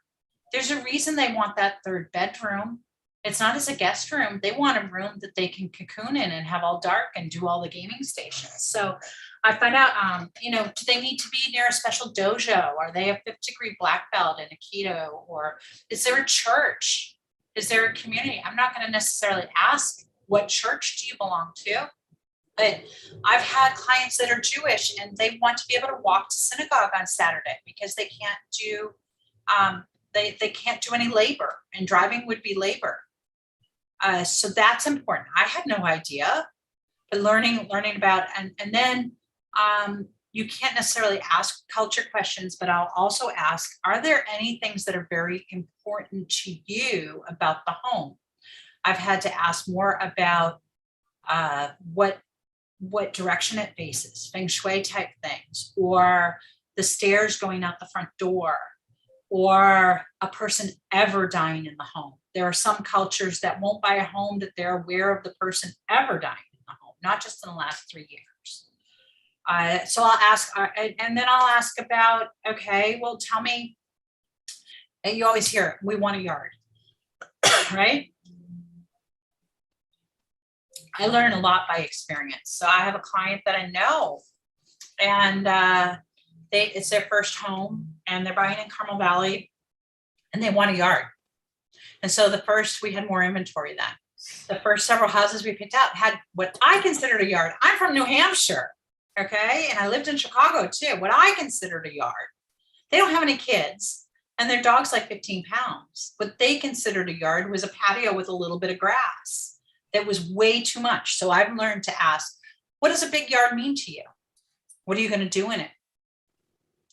there's a reason they want that third bedroom. It's not as a guest room. They want a room that they can cocoon in and have all dark and do all the gaming stations. So I find out, do they need to be near a special dojo? Are they a 5th degree black belt in Aikido? Or is there a church? Is there a community? I'm not going to necessarily ask, what church do you belong to? But I've had clients that are Jewish and they want to be able to walk to synagogue on Saturday because they can't do they can't do any labor, and driving would be labor. So that's important. I had no idea, but learning about, and then you can't necessarily ask culture questions, but I'll also ask, are there any things that are very important to you about the home? I've had to ask more about what direction it faces, feng shui type things, or the stairs going out the front door, or a person ever dying in the home. There are some cultures that won't buy a home that they're aware of the person ever dying in the home, not just in the last 3 years. So I'll ask, and then I'll ask about, okay, well, tell me, and you always hear, we want a yard, right? I learn a lot by experience. So I have a client that I know, and it's their first home, and they're buying in Carmel Valley, and they want a yard. And so we had more inventory then. The first several houses we picked out had what I considered a yard. I'm from New Hampshire, okay? And I lived in Chicago too, what I considered a yard. They don't have any kids, and their dog's like 15 pounds. What they considered a yard was a patio with a little bit of grass. That was way too much. So I've learned to ask, what does a big yard mean to you? What are you going to do in it?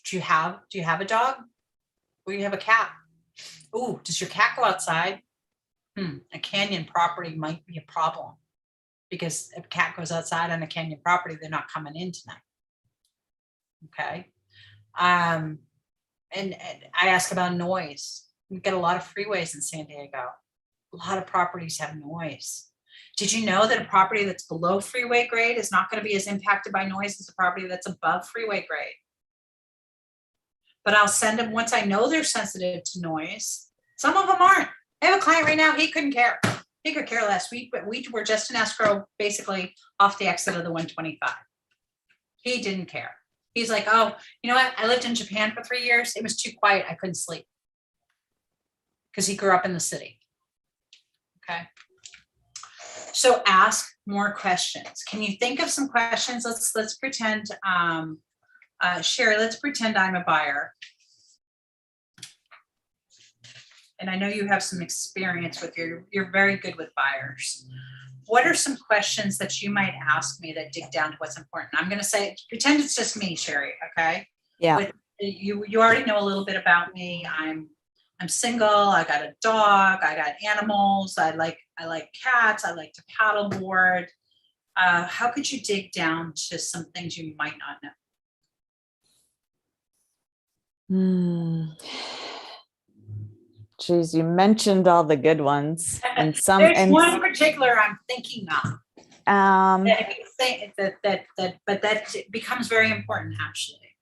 Do you have a dog? Or you have a cat? Ooh, does your cat go outside? A canyon property might be a problem, because if a cat goes outside on a canyon property, they're not coming in tonight. Okay. And I ask about noise. We get a lot of freeways in San Diego. A lot of properties have noise. Did you know that a property that's below freeway grade is not going to be as impacted by noise as a property that's above freeway grade? But I'll send them once I know they're sensitive to noise. Some of them aren't. I have a client right now, he couldn't care. He could care less. We were just in escrow, basically off the exit of the 125. He didn't care. He's like, oh, you know what? I lived in Japan for 3 years. It was too quiet. I couldn't sleep. Because he grew up in the city. Okay. So ask more questions. Can you think of some questions? Let's pretend, Sherry, let's pretend I'm a buyer. And I know you have some experience with you're very good with buyers. What are some questions that you might ask me that dig down to what's important? I'm going to say, pretend it's just me, Sherry. Okay. Yeah. But you already know a little bit about me. I'm single. I got a dog. I got animals. I like cats. I like to paddleboard. How could you dig down to some things you might not know? Geez, you mentioned all the good ones, and some. There's one in particular I'm thinking of. But that becomes very important, actually.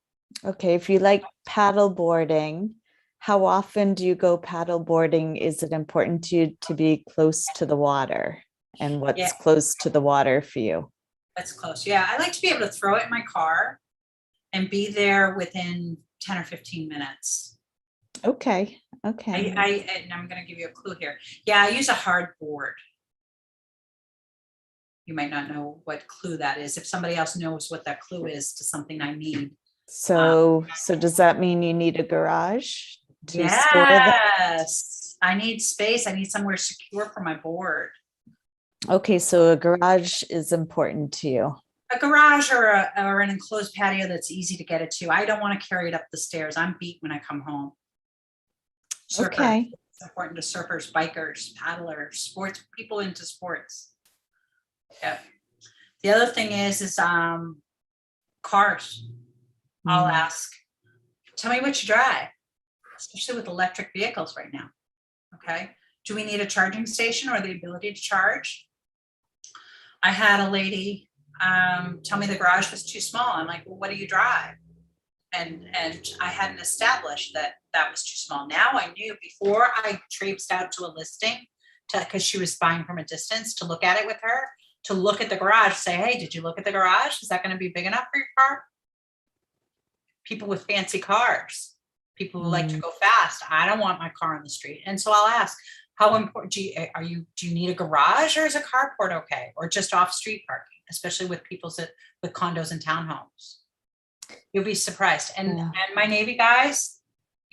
Okay, if you like paddle boarding, how often do you go paddle boarding? Is it important to you to be close to the water? And what's close to the water for you? That's close. Yeah, I like to be able to throw it in my car and be there within 10 or 15 minutes. Okay. Okay. And I'm going to give you a clue here. Yeah, I use a hard board. You might not know what clue that is. If somebody else knows what that clue is to something I need. So does that mean you need a garage to store that? Yes, I need space. I need somewhere secure for my board. Okay, so a garage is important to you. A garage or an enclosed patio that's easy to get it to. I don't want to carry it up the stairs. I'm beat when I come home. Surfers. Okay. It's important to surfers, bikers, paddlers, sports, people into sports. Yeah. The other thing is cars. I'll ask, tell me what you drive, especially with electric vehicles right now. Okay. Do we need a charging station or the ability to charge? I had a lady tell me the garage was too small. I'm like, well, what do you drive? And I hadn't established that that was too small. Now I knew before I traipsed out to a listing because she was buying from a distance, to look at it with her, to look at the garage, say, hey, did you look at the garage? Is that going to be big enough for your car? People with fancy cars, people who like to go fast. I don't want my car on the street. And so I'll ask, how important do you need a garage, or is a carport okay? Or just off street parking, especially with with condos and townhomes. You'll be surprised. And my Navy guys,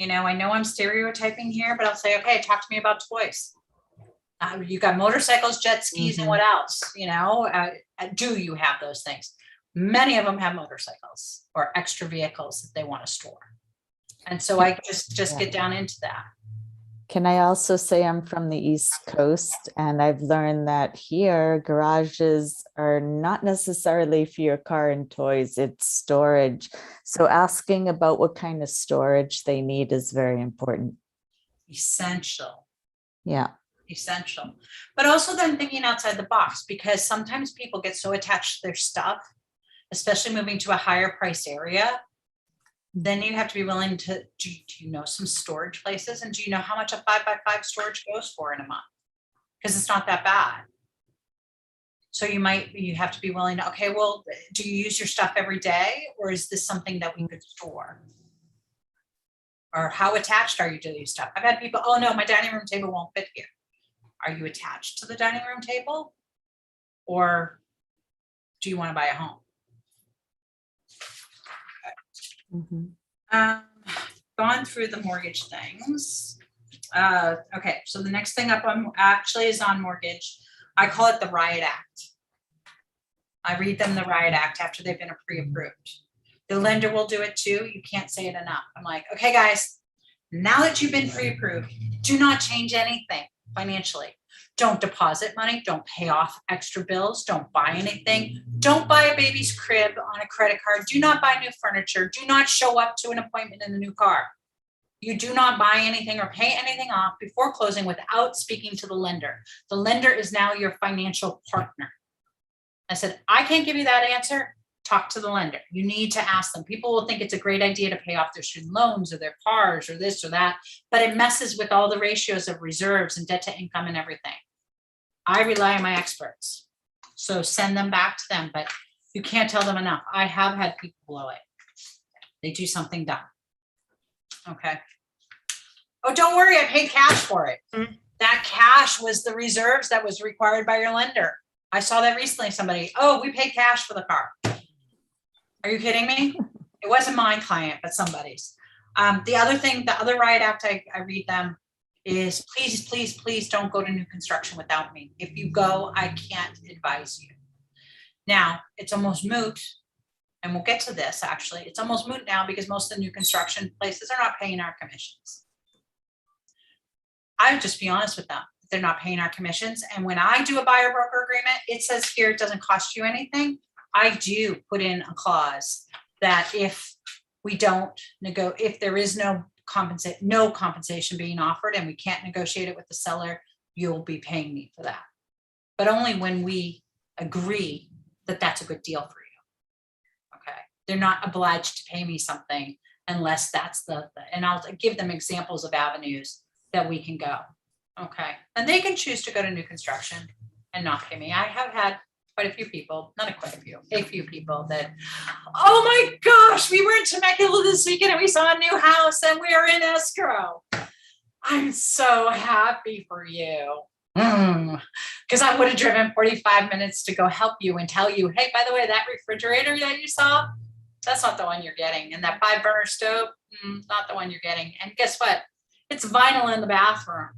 I know I'm stereotyping here, but I'll say, okay, talk to me about toys. You got motorcycles, jet skis, and what else? Do you have those things? Many of them have motorcycles or extra vehicles that they want to store. And so I just get down into that. Can I also say I'm from the East Coast, and I've learned that here garages are not necessarily for your car and toys, it's storage. So asking about what kind of storage they need is very important. Essential. Yeah. Essential. But also then thinking outside the box, because sometimes people get so attached to their stuff, especially moving to a higher priced area. Then you have to be willing to, do you know some storage places? And do you know how much a 5x5 storage goes for in a month? Because it's not that bad. So you have to be willing to, okay, well, do you use your stuff every day? Or is this something that we could store? Or how attached are you to these stuff? I've had people, oh no, my dining room table won't fit here. Are you attached to the dining room table? Or do you want to buy a home? Gone through the mortgage things. Okay, so the next thing up on actually is on mortgage. I call it the Riot Act. I read them the Riot Act after they've been pre-approved. The lender will do it too. You can't say it enough. I'm like, okay, guys, now that you've been pre-approved, do not change anything financially. Don't deposit money. Don't pay off extra bills. Don't buy anything. Don't buy a baby's crib on a credit card. Do not buy new furniture. Do not show up to an appointment in the new car. You do not buy anything or pay anything off before closing without speaking to the lender. The lender is now your financial partner. I said, I can't give you that answer. Talk to the lender. You need to ask them. People will think it's a great idea to pay off their student loans or their cars or this or that, but it messes with all the ratios of reserves and debt to income and everything. I rely on my experts. So send them back to them, but you can't tell them enough. I have had people blow it. They do something dumb. Okay. Oh, don't worry, I paid cash for it. That cash was the reserves that was required by your lender. I saw that recently, somebody, oh, we paid cash for the car. Are you kidding me? It wasn't my client, but somebody's. The other thing, the other Riot Act, I read them, is please, please, please don't go to new construction without me. If you go, I can't advise you. Now, it's almost moot, and we'll get to this actually. It's almost moot now because most of the new construction places are not paying our commissions. I would just be honest with them. They're not paying our commissions. And when I do a buyer broker agreement, it says here it doesn't cost you anything. I do put in a clause that if we don't if there is no compensation being offered and we can't negotiate it with the seller, you'll be paying me for that. But only when we agree that that's a good deal for you. Okay. They're not obliged to pay me something unless that's and I'll give them examples of avenues that we can go. Okay. And they can choose to go to new construction and not pay me. I have had quite a few people, a few people that, oh my gosh, we were in Temecula this weekend and we saw a new house and we are in escrow. I'm so happy for you. Because I would have driven 45 minutes to go help you and tell you, hey, by the way, that refrigerator that you saw, that's not the one you're getting. And that 5-burner stove, not the one you're getting. And guess what? It's vinyl in the bathroom.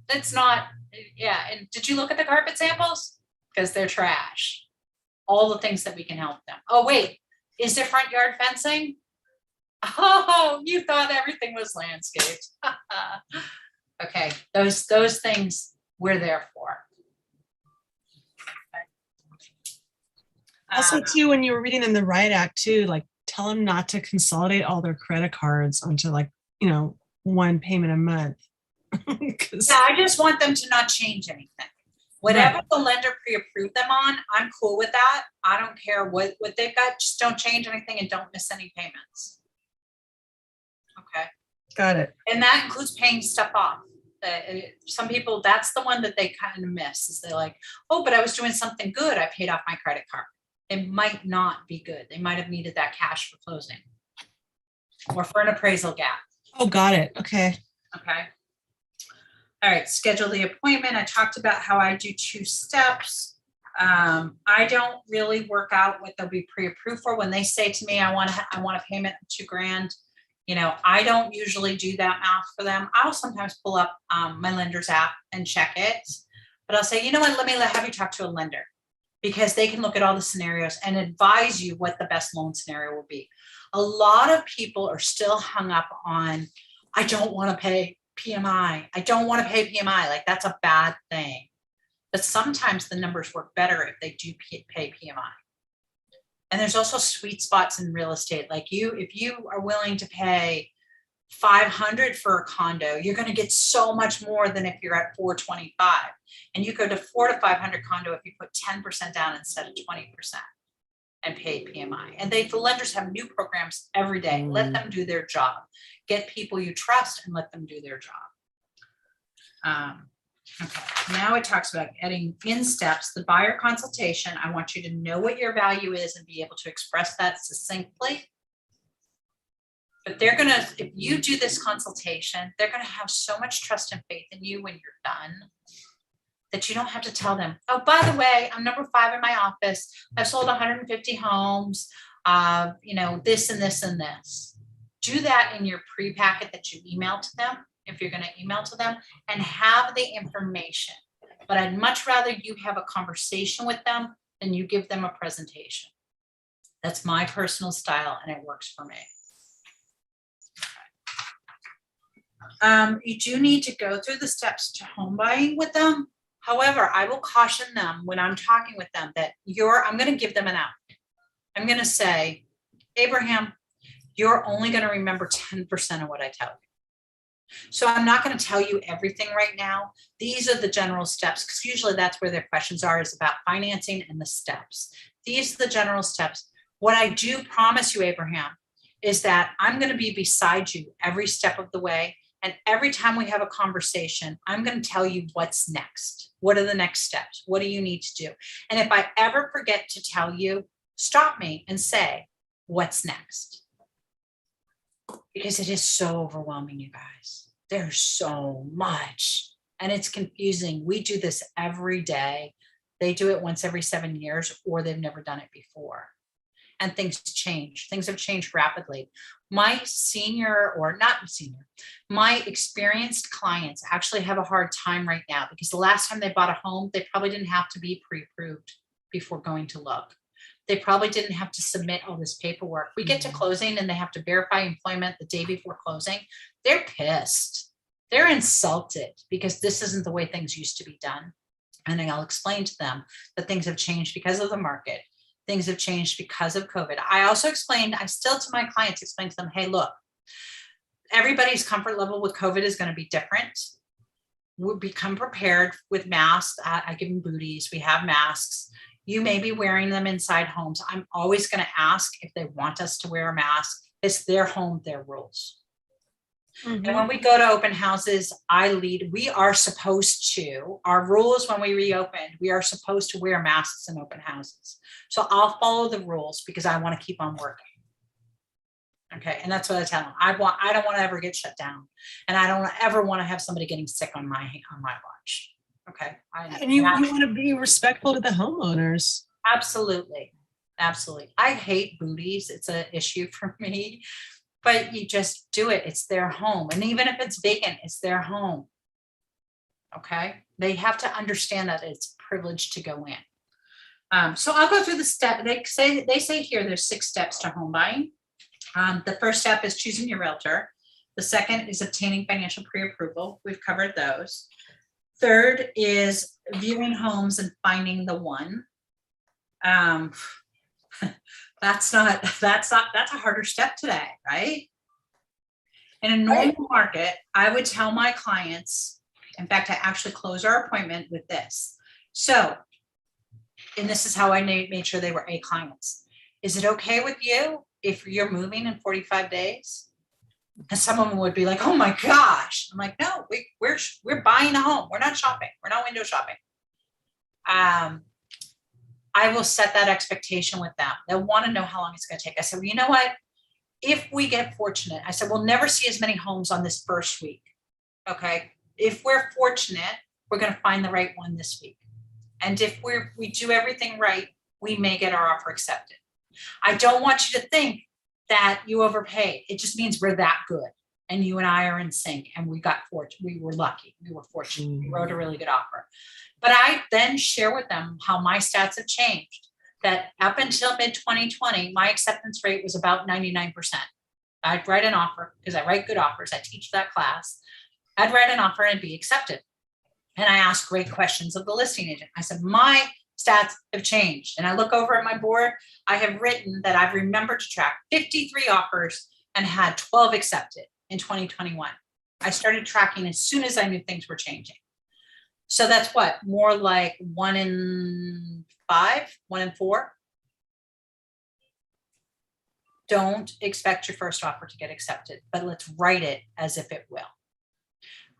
It's not, yeah. And did you look at the carpet samples? Because they're trash. All the things that we can help them. Oh, wait, is there front yard fencing? Oh, you thought everything was landscaped. Okay, those things we're there for. Also, too, when you were reading in the Riot Act, too, like tell them not to consolidate all their credit cards onto one payment a month. Yeah, I just want them to not change anything. Whatever the lender pre-approved them on, I'm cool with that. I don't care what they've got, just don't change anything and don't miss any payments. Okay, Got it. and that includes paying stuff off. Some people, that's the one that they kind of miss, is they're like, oh, but I was doing something good. I paid off my credit card. It might not be good. They might have needed that cash for closing or for an appraisal gap. Oh, got it. Okay. Okay. All right, schedule the appointment. I talked about how I do 2 steps. I don't really work out what they'll be pre-approved for. When they say to me, I want a payment of $2,000, you know, I don't usually do that math for them. I'll sometimes pull up my lender's app and check it, but I'll say, you know what, let me have you talk to a lender, because they can look at all the scenarios and advise you what the best loan scenario will be. A lot of people are still hung up on, I don't want to pay PMI. I don't want to pay PMI. Like, that's a bad thing. But sometimes the numbers work better if they do pay PMI. And there's also sweet spots in real estate. Like, if you are willing to pay $500 for a condo, you're going to get so much more than if you're at $425. And you go to $400 to $500 condo if you put 10% down instead of 20% and pay PMI. And the lenders have new programs every day. Let them do their job. Get people you trust and let them do their job. Okay, now it talks about getting in steps, the buyer consultation. I want you to know what your value is and be able to express that succinctly. But they're gonna, if you do this consultation, they're gonna have so much trust and faith in you when you're done that you don't have to tell them, oh, by the way, I'm number 5 in my office. I've sold 150 homes, you know, this and this and this. Do that in your pre-packet that you email to them, if you're going to email to them, and have the information. But I'd much rather you have a conversation with them than you give them a presentation. That's my personal style and it works for me. You do need to go through the steps to home buying with them. However, I will caution them when I'm talking with them that I'm going to give them an out. I'm going to say, Abraham, you're only going to remember 10% of what I tell you. So I'm not going to tell you everything right now. These are the general steps, because usually that's where their questions are, is about financing and the steps. These are the general steps. What I do promise you, Abraham, is that I'm going to be beside you every step of the way. And every time we have a conversation, I'm going to tell you what's next. What are the next steps? What do you need to do? And if I ever forget to tell you, stop me and say, what's next? Because it is so overwhelming, you guys. There's so much and it's confusing. We do this every day. They do it once every 7 years, or they've never done it before. And things change. Things have changed rapidly. My experienced clients actually have a hard time right now, because the last time they bought a home, they probably didn't have to be pre-approved before going to look. They probably didn't have to submit all this paperwork. We get to closing and they have to verify employment the day before closing. They're pissed. They're insulted because this isn't the way things used to be done. And I'll explain to them that things have changed because of the market. Things have changed because of COVID. I still to my clients explain to them, hey, look, everybody's comfort level with COVID is going to be different. We'll become prepared with masks. I give them booties. We have masks. You may be wearing them inside homes. I'm always going to ask if they want us to wear a mask. It's their home, their rules. And when we go to open houses, we are supposed to, our rules when we reopened, we are supposed to wear masks in open houses. So I'll follow the rules because I want to keep on working. Okay. And that's what I tell them. I don't want to ever get shut down. And I don't ever want to have somebody getting sick on my watch. Okay. And you want to be respectful to the homeowners. Absolutely. Absolutely. I hate booties. It's an issue for me. But you just do it. It's their home. And even if it's vacant, it's their home. Okay. They have to understand that it's a privilege to go in. So I'll go through the step. They say here there's 6 steps to home buying. The first step is choosing your realtor. The second is obtaining financial pre-approval. We've covered those. Third is viewing homes and finding the one. That's a harder step today, right? In a normal market, I would tell my clients, in fact, I actually close our appointment with this. So, and this is how I made sure they were A clients. Is it okay with you if you're moving in 45 days? And some of them would be like, oh my gosh. I'm like, no, we're buying a home. We're not shopping. We're not window shopping. I will set that expectation with them. They'll want to know how long it's going to take. I said, well, you know what? If we get fortunate, I said, we'll never see as many homes on this first week. Okay. If we're fortunate, we're going to find the right one this week. And if we do everything right, we may get our offer accepted. I don't want you to think that you overpaid. It just means we're that good. And you and I are in sync, and we were lucky. We were fortunate. We wrote a really good offer. But I then share with them how my stats have changed. That up until mid 2020, my acceptance rate was about 99%. I'd write an offer because I write good offers. I teach that class. I'd write an offer and be accepted. And I asked great questions of the listing agent. I said, my stats have changed. And I look over at my board. I have written that I've remembered to track 53 offers and had 12 accepted in 2021. I started tracking as soon as I knew things were changing. So that's what, more like 1 in 5, 1 in 4. Don't expect your first offer to get accepted, but let's write it as if it will.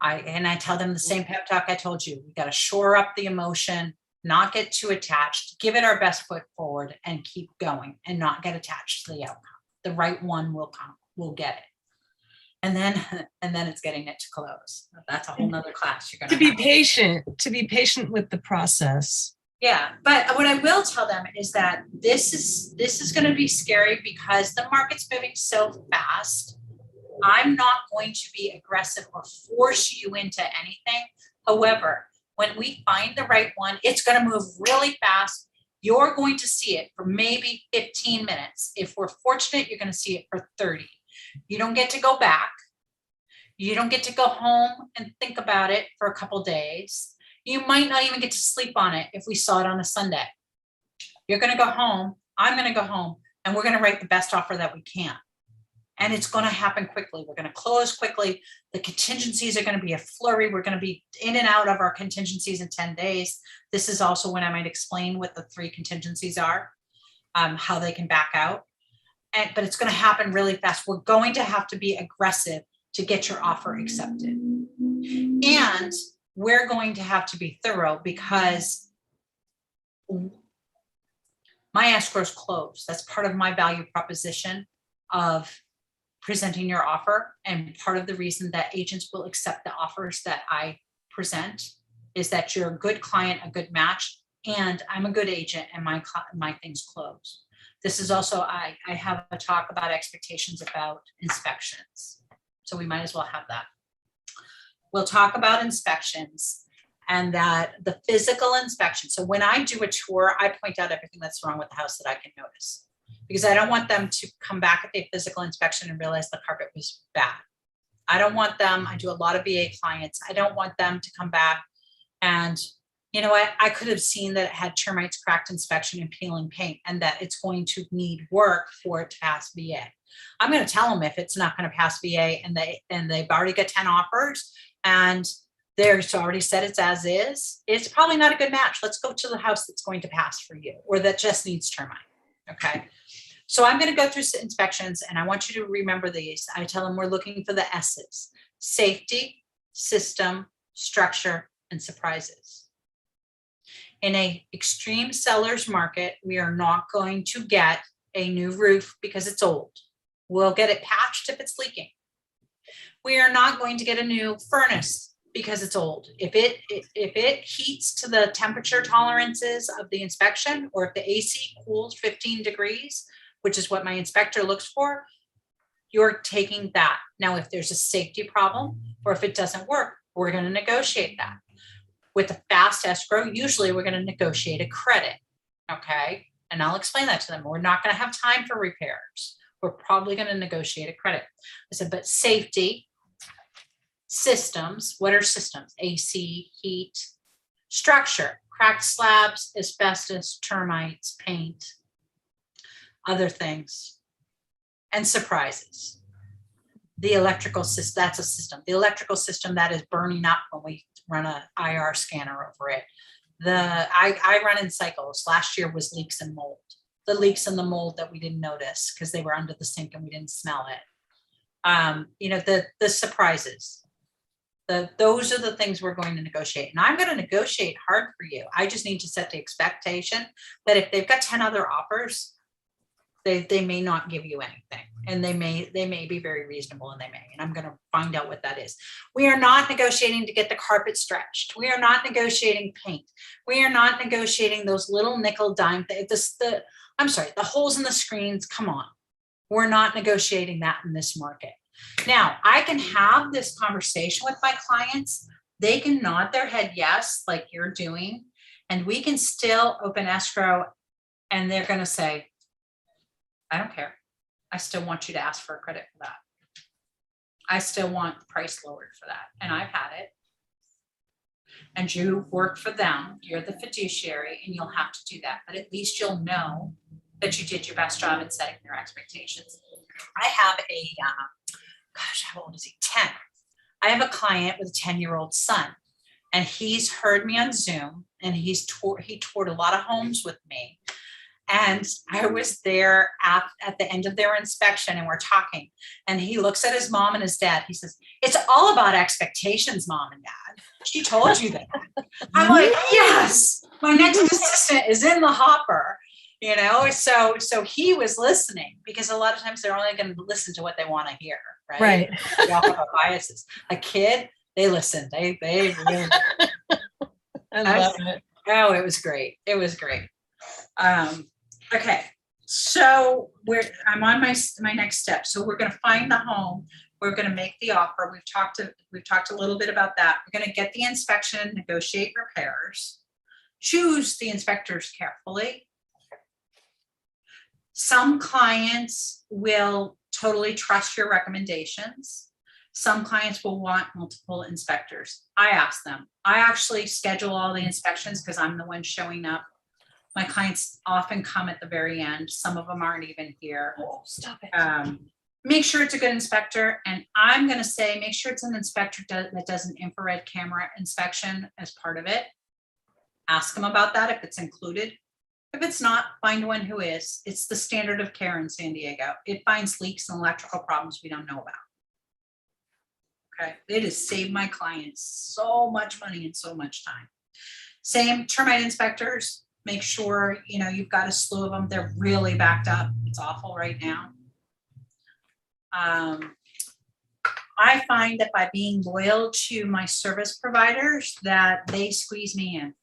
I tell them the same pep talk I told you. We got to shore up the emotion, not get too attached, give it our best foot forward and keep going and not get attached to the outcome. The right one will come, we'll get it. And then it's getting it to close. That's a whole nother class. You're going To be patient with the process. Yeah, but what I will tell them is that this is going to be scary because the market's moving so fast. I'm not going to be aggressive or force you into anything. However, when we find the right one, it's going to move really fast. You're going to see it for maybe 15 minutes. If we're fortunate, you're going to see it for 30. You don't get to go back. You don't get to go home and think about it for a couple days. You might not even get to sleep on it if we saw it on a Sunday. You're going to go home. I'm going to go home, and we're going to write the best offer that we can. And it's going to happen quickly. We're going to close quickly. The contingencies are going to be a flurry. We're going to be in and out of our contingencies in 10 days. This is also when I might explain what the 3 contingencies are, how they can back out. But it's going to happen really fast. We're going to have to be aggressive to get your offer accepted. And we're going to have to be thorough because my escrow's closed. That's part of my value proposition of presenting your offer. And part of the reason that agents will accept the offers that I present is that you're a good client, a good match, and I'm a good agent, and my things close. This is also, I have a talk about expectations about inspections. So we might as well have that. We'll talk about inspections and that the physical inspection. So when I do a tour, I point out everything that's wrong with the house that I can notice, because I don't want them to come back at the physical inspection and realize the carpet was bad. I don't want them, I do a lot of VA clients. I don't want them to come back and, you know what, I could have seen that it had termites, cracked inspection, and peeling paint, and that it's going to need work for it to pass VA. I'm going to tell them if it's not going to pass VA and they've already got 10 offers and they're already said it's as is, it's probably not a good match. Let's go to the house that's going to pass for you or that just needs termite. Okay. So I'm going to go through inspections and I want you to remember these. I tell them we're looking for the S's: safety, system, structure, and surprises. In a extreme seller's market, we are not going to get a new roof because it's old. We'll get it patched if it's leaking. We are not going to get a new furnace because it's old. If it heats to the temperature tolerances of the inspection, or if the AC cools 15 degrees, which is what my inspector looks for, you're taking that. Now, if there's a safety problem or if it doesn't work, we're going to negotiate that. With a fast escrow, usually we're going to negotiate a credit, okay? And I'll explain that to them. We're not going to have time for repairs. We're probably going to negotiate a credit. I said, but safety, systems, what are systems? AC, heat, structure, cracked slabs, asbestos, termites, paint, other things, and surprises. The electrical system, that's a system. The electrical system that is burning up when we run an IR scanner over it. I run in cycles. Last year was leaks and mold. The leaks and the mold that we didn't notice because they were under the sink and we didn't smell it. You know, the surprises. Those are the things we're going to negotiate. And I'm going to negotiate hard for you. I just need to set the expectation that if they've got 10 other offers, they may not give you anything, and they may be very reasonable, and I'm going to find out what that is. We are not negotiating to get the carpet stretched. We are not negotiating paint. We are not negotiating those little nickel dime the holes in the screens. Come on. We're not negotiating that in this market. Now, I can have this conversation with my clients. They can nod their head yes, like you're doing, and we can still open escrow, and they're going to say, I don't care. I still want you to ask for a credit for that. I still want the price lowered for that. And I've had it. And you work for them. You're the fiduciary, and you'll have to do that. But at least you'll know that you did your best job in setting your expectations. I have how old is he? 10. I have a client with a 10-year-old son, and he's heard me on Zoom, and he toured a lot of homes with me. And I was there at the end of their inspection, and we're talking, and he looks at his mom and his dad. He says, "It's all about expectations, Mom and Dad. She told you that." I'm like, yes, my next assistant is in the hopper, you know? So he was listening, because a lot of times they're only going to listen to what they want to hear. Right. We all have our biases. A kid, they listen. They really. I love it. Oh, it was great. It was great. Okay, so I'm on my next step. So we're going to find the home. We're going to make the offer. We've talked a little bit about that. We're going to get the inspection, negotiate repairs, choose the inspectors carefully. Some clients will totally trust your recommendations. Some clients will want multiple inspectors. I ask them. I actually schedule all the inspections because I'm the one showing up. My clients often come at the very end. Some of them aren't even here. Oh, stop it. Make sure it's a good inspector. And I'm going to say, make sure it's an inspector that does an infrared camera inspection as part of it. Ask them about that if it's included. If it's not, find one who is. It's the standard of care in San Diego. It finds leaks and electrical problems we don't know about. Okay. It has saved my clients so much money and so much time. Same termite inspectors. Make sure, you've got a slew of them. They're really backed up. It's awful right now. I find that by being loyal to my service providers, that they squeeze me in.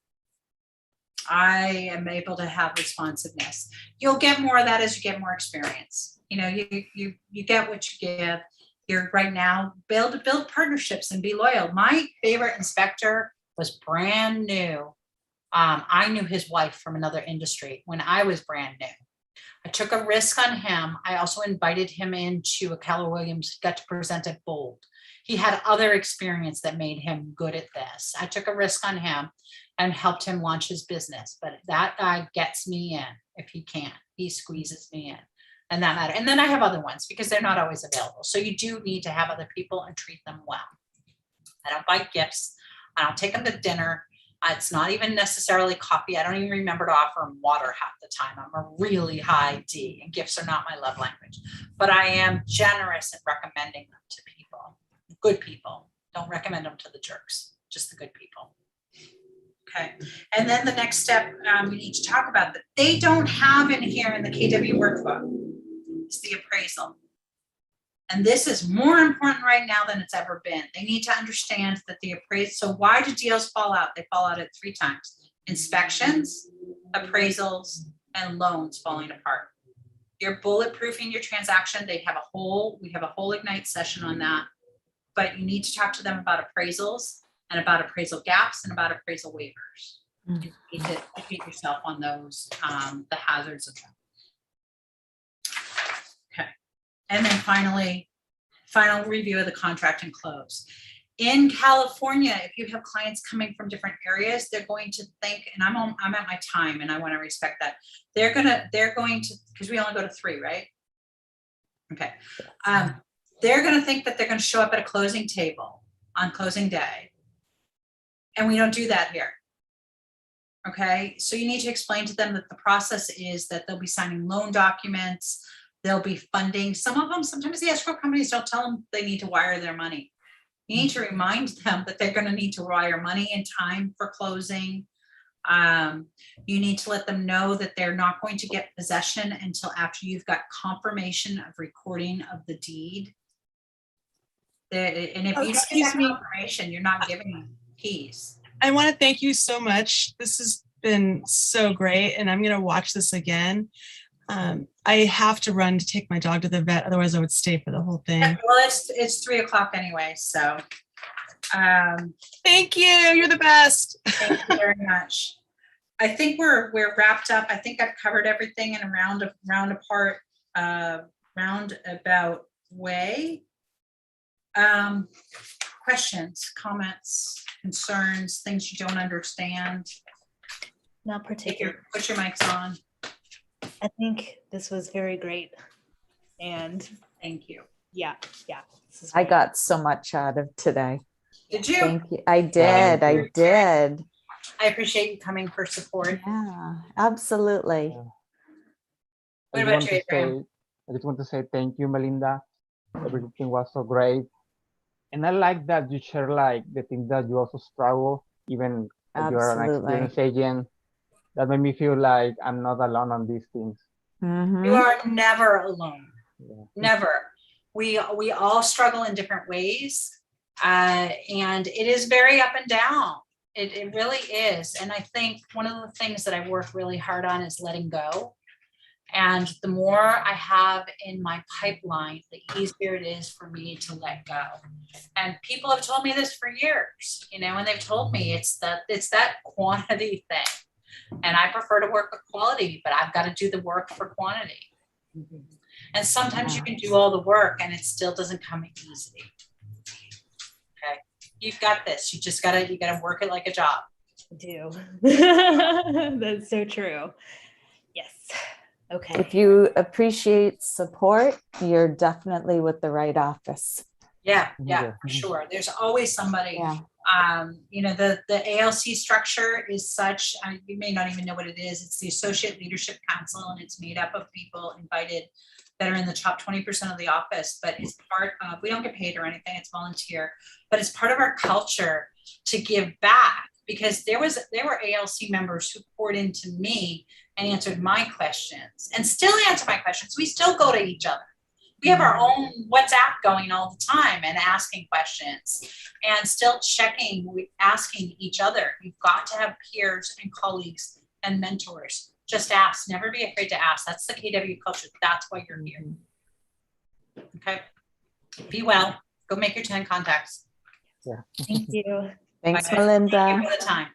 I am able to have responsiveness. You'll get more of that as you get more experience. You get what you give. You're right now, build partnerships and be loyal. My favorite inspector was brand new. I knew his wife from another industry when I was brand new. I took a risk on him. I also invited him into a Keller Williams, got to present at Bold. He had other experience that made him good at this. I took a risk on him and helped him launch his business. But that guy gets me in if he can. He squeezes me in. And that matter. And then I have other ones because they're not always available. So you do need to have other people and treat them well. I don't buy gifts. I don't take them to dinner. It's not even necessarily coffee. I don't even remember to offer them water half the time. I'm a really high D, and gifts are not my love language. But I am generous in recommending them to people, good people. Don't recommend them to the jerks, just the good people. Okay. And then the next step we need to talk about that they don't have in here in the KW workbook is the appraisal. And this is more important right now than it's ever been. They need to understand that the appraisal. So why do deals fall out? They fall out at 3 times: inspections, appraisals, and loans falling apart. You're bulletproofing your transaction. We have a whole Ignite session on that. But you need to talk to them about appraisals and about appraisal gaps and about appraisal waivers. You need to educate yourself on those, the hazards of them. Okay. And then final review of the contract and close. In California, if you have clients coming from different areas, they're going to think, and I'm at my time and I want to respect that. They're going to, because we only go to 3, right? Okay. They're going to think that they're going to show up at a closing table on closing day. And we don't do that here. Okay, so you need to explain to them that the process is that they'll be signing loan documents, they'll be funding. Some of them, sometimes the escrow companies don't tell them they need to wire their money. You need to remind them that they're gonna need to wire money in time for closing. You need to let them know that they're not going to get possession until after you've got confirmation of recording of the deed. And if Oh, you don't get excuse that me. confirmation, you're not giving them keys. I want to thank you so much. This has been so great, and I'm going to watch this again. I have to run to take my dog to the vet, otherwise I would stay for the whole thing. Well, it's 3:00 anyway, so. Thank you. You're the best. Thank you very much. I think we're wrapped up. I think I've covered everything in a roundabout way. Questions, comments, concerns, things you don't understand? Not particularly. Put your mics on. I think this was very great. And Thank you. yeah. This is I great. got so much out of today. Did you? Thank you. I did. I did. I appreciate you coming for support. Yeah, absolutely. What about you, Adrian? I just want to say thank you, Melinda. Everything was so great. And I like that you share like the things that you also struggle, even if you're an Absolutely. experienced agent. That made me feel like I'm not alone on these things. Mhm. You are never alone. Yeah. Never. We all struggle in different ways. And it is very up and down. It really is. And I think one of the things that I work really hard on is letting go. And the more I have in my pipeline, the easier it is for me to let go. And people have told me this for years, and they've told me it's that quantity thing. And I prefer to work with quality, but I've got to do the work for quantity. And sometimes you can do all the work and it still doesn't come easy. Okay. You've got this. You gotta work it like a job. I do. That's so true. Yes. Okay. If you appreciate support, you're definitely with the right office. Yeah, Yeah. for sure. There's always somebody. Yeah. The ALC structure is such, you may not even know what it is. It's the Associate Leadership Council, and it's made up of people invited that are in the top 20% of the office, but it's part of, we don't get paid or anything, it's volunteer, but it's part of our culture to give back, because there were ALC members who poured into me and answered my questions and still answer my questions. We still go to each other. We have our own WhatsApp going all the time and asking questions and still asking each other. You've got to have peers and colleagues and mentors. Just ask, never be afraid to ask. That's the KW culture. That's why you're here. Okay. Be well, go make your 10 contacts. Yeah. Thank you. Thanks, Bye. Melinda. Thank you for the time.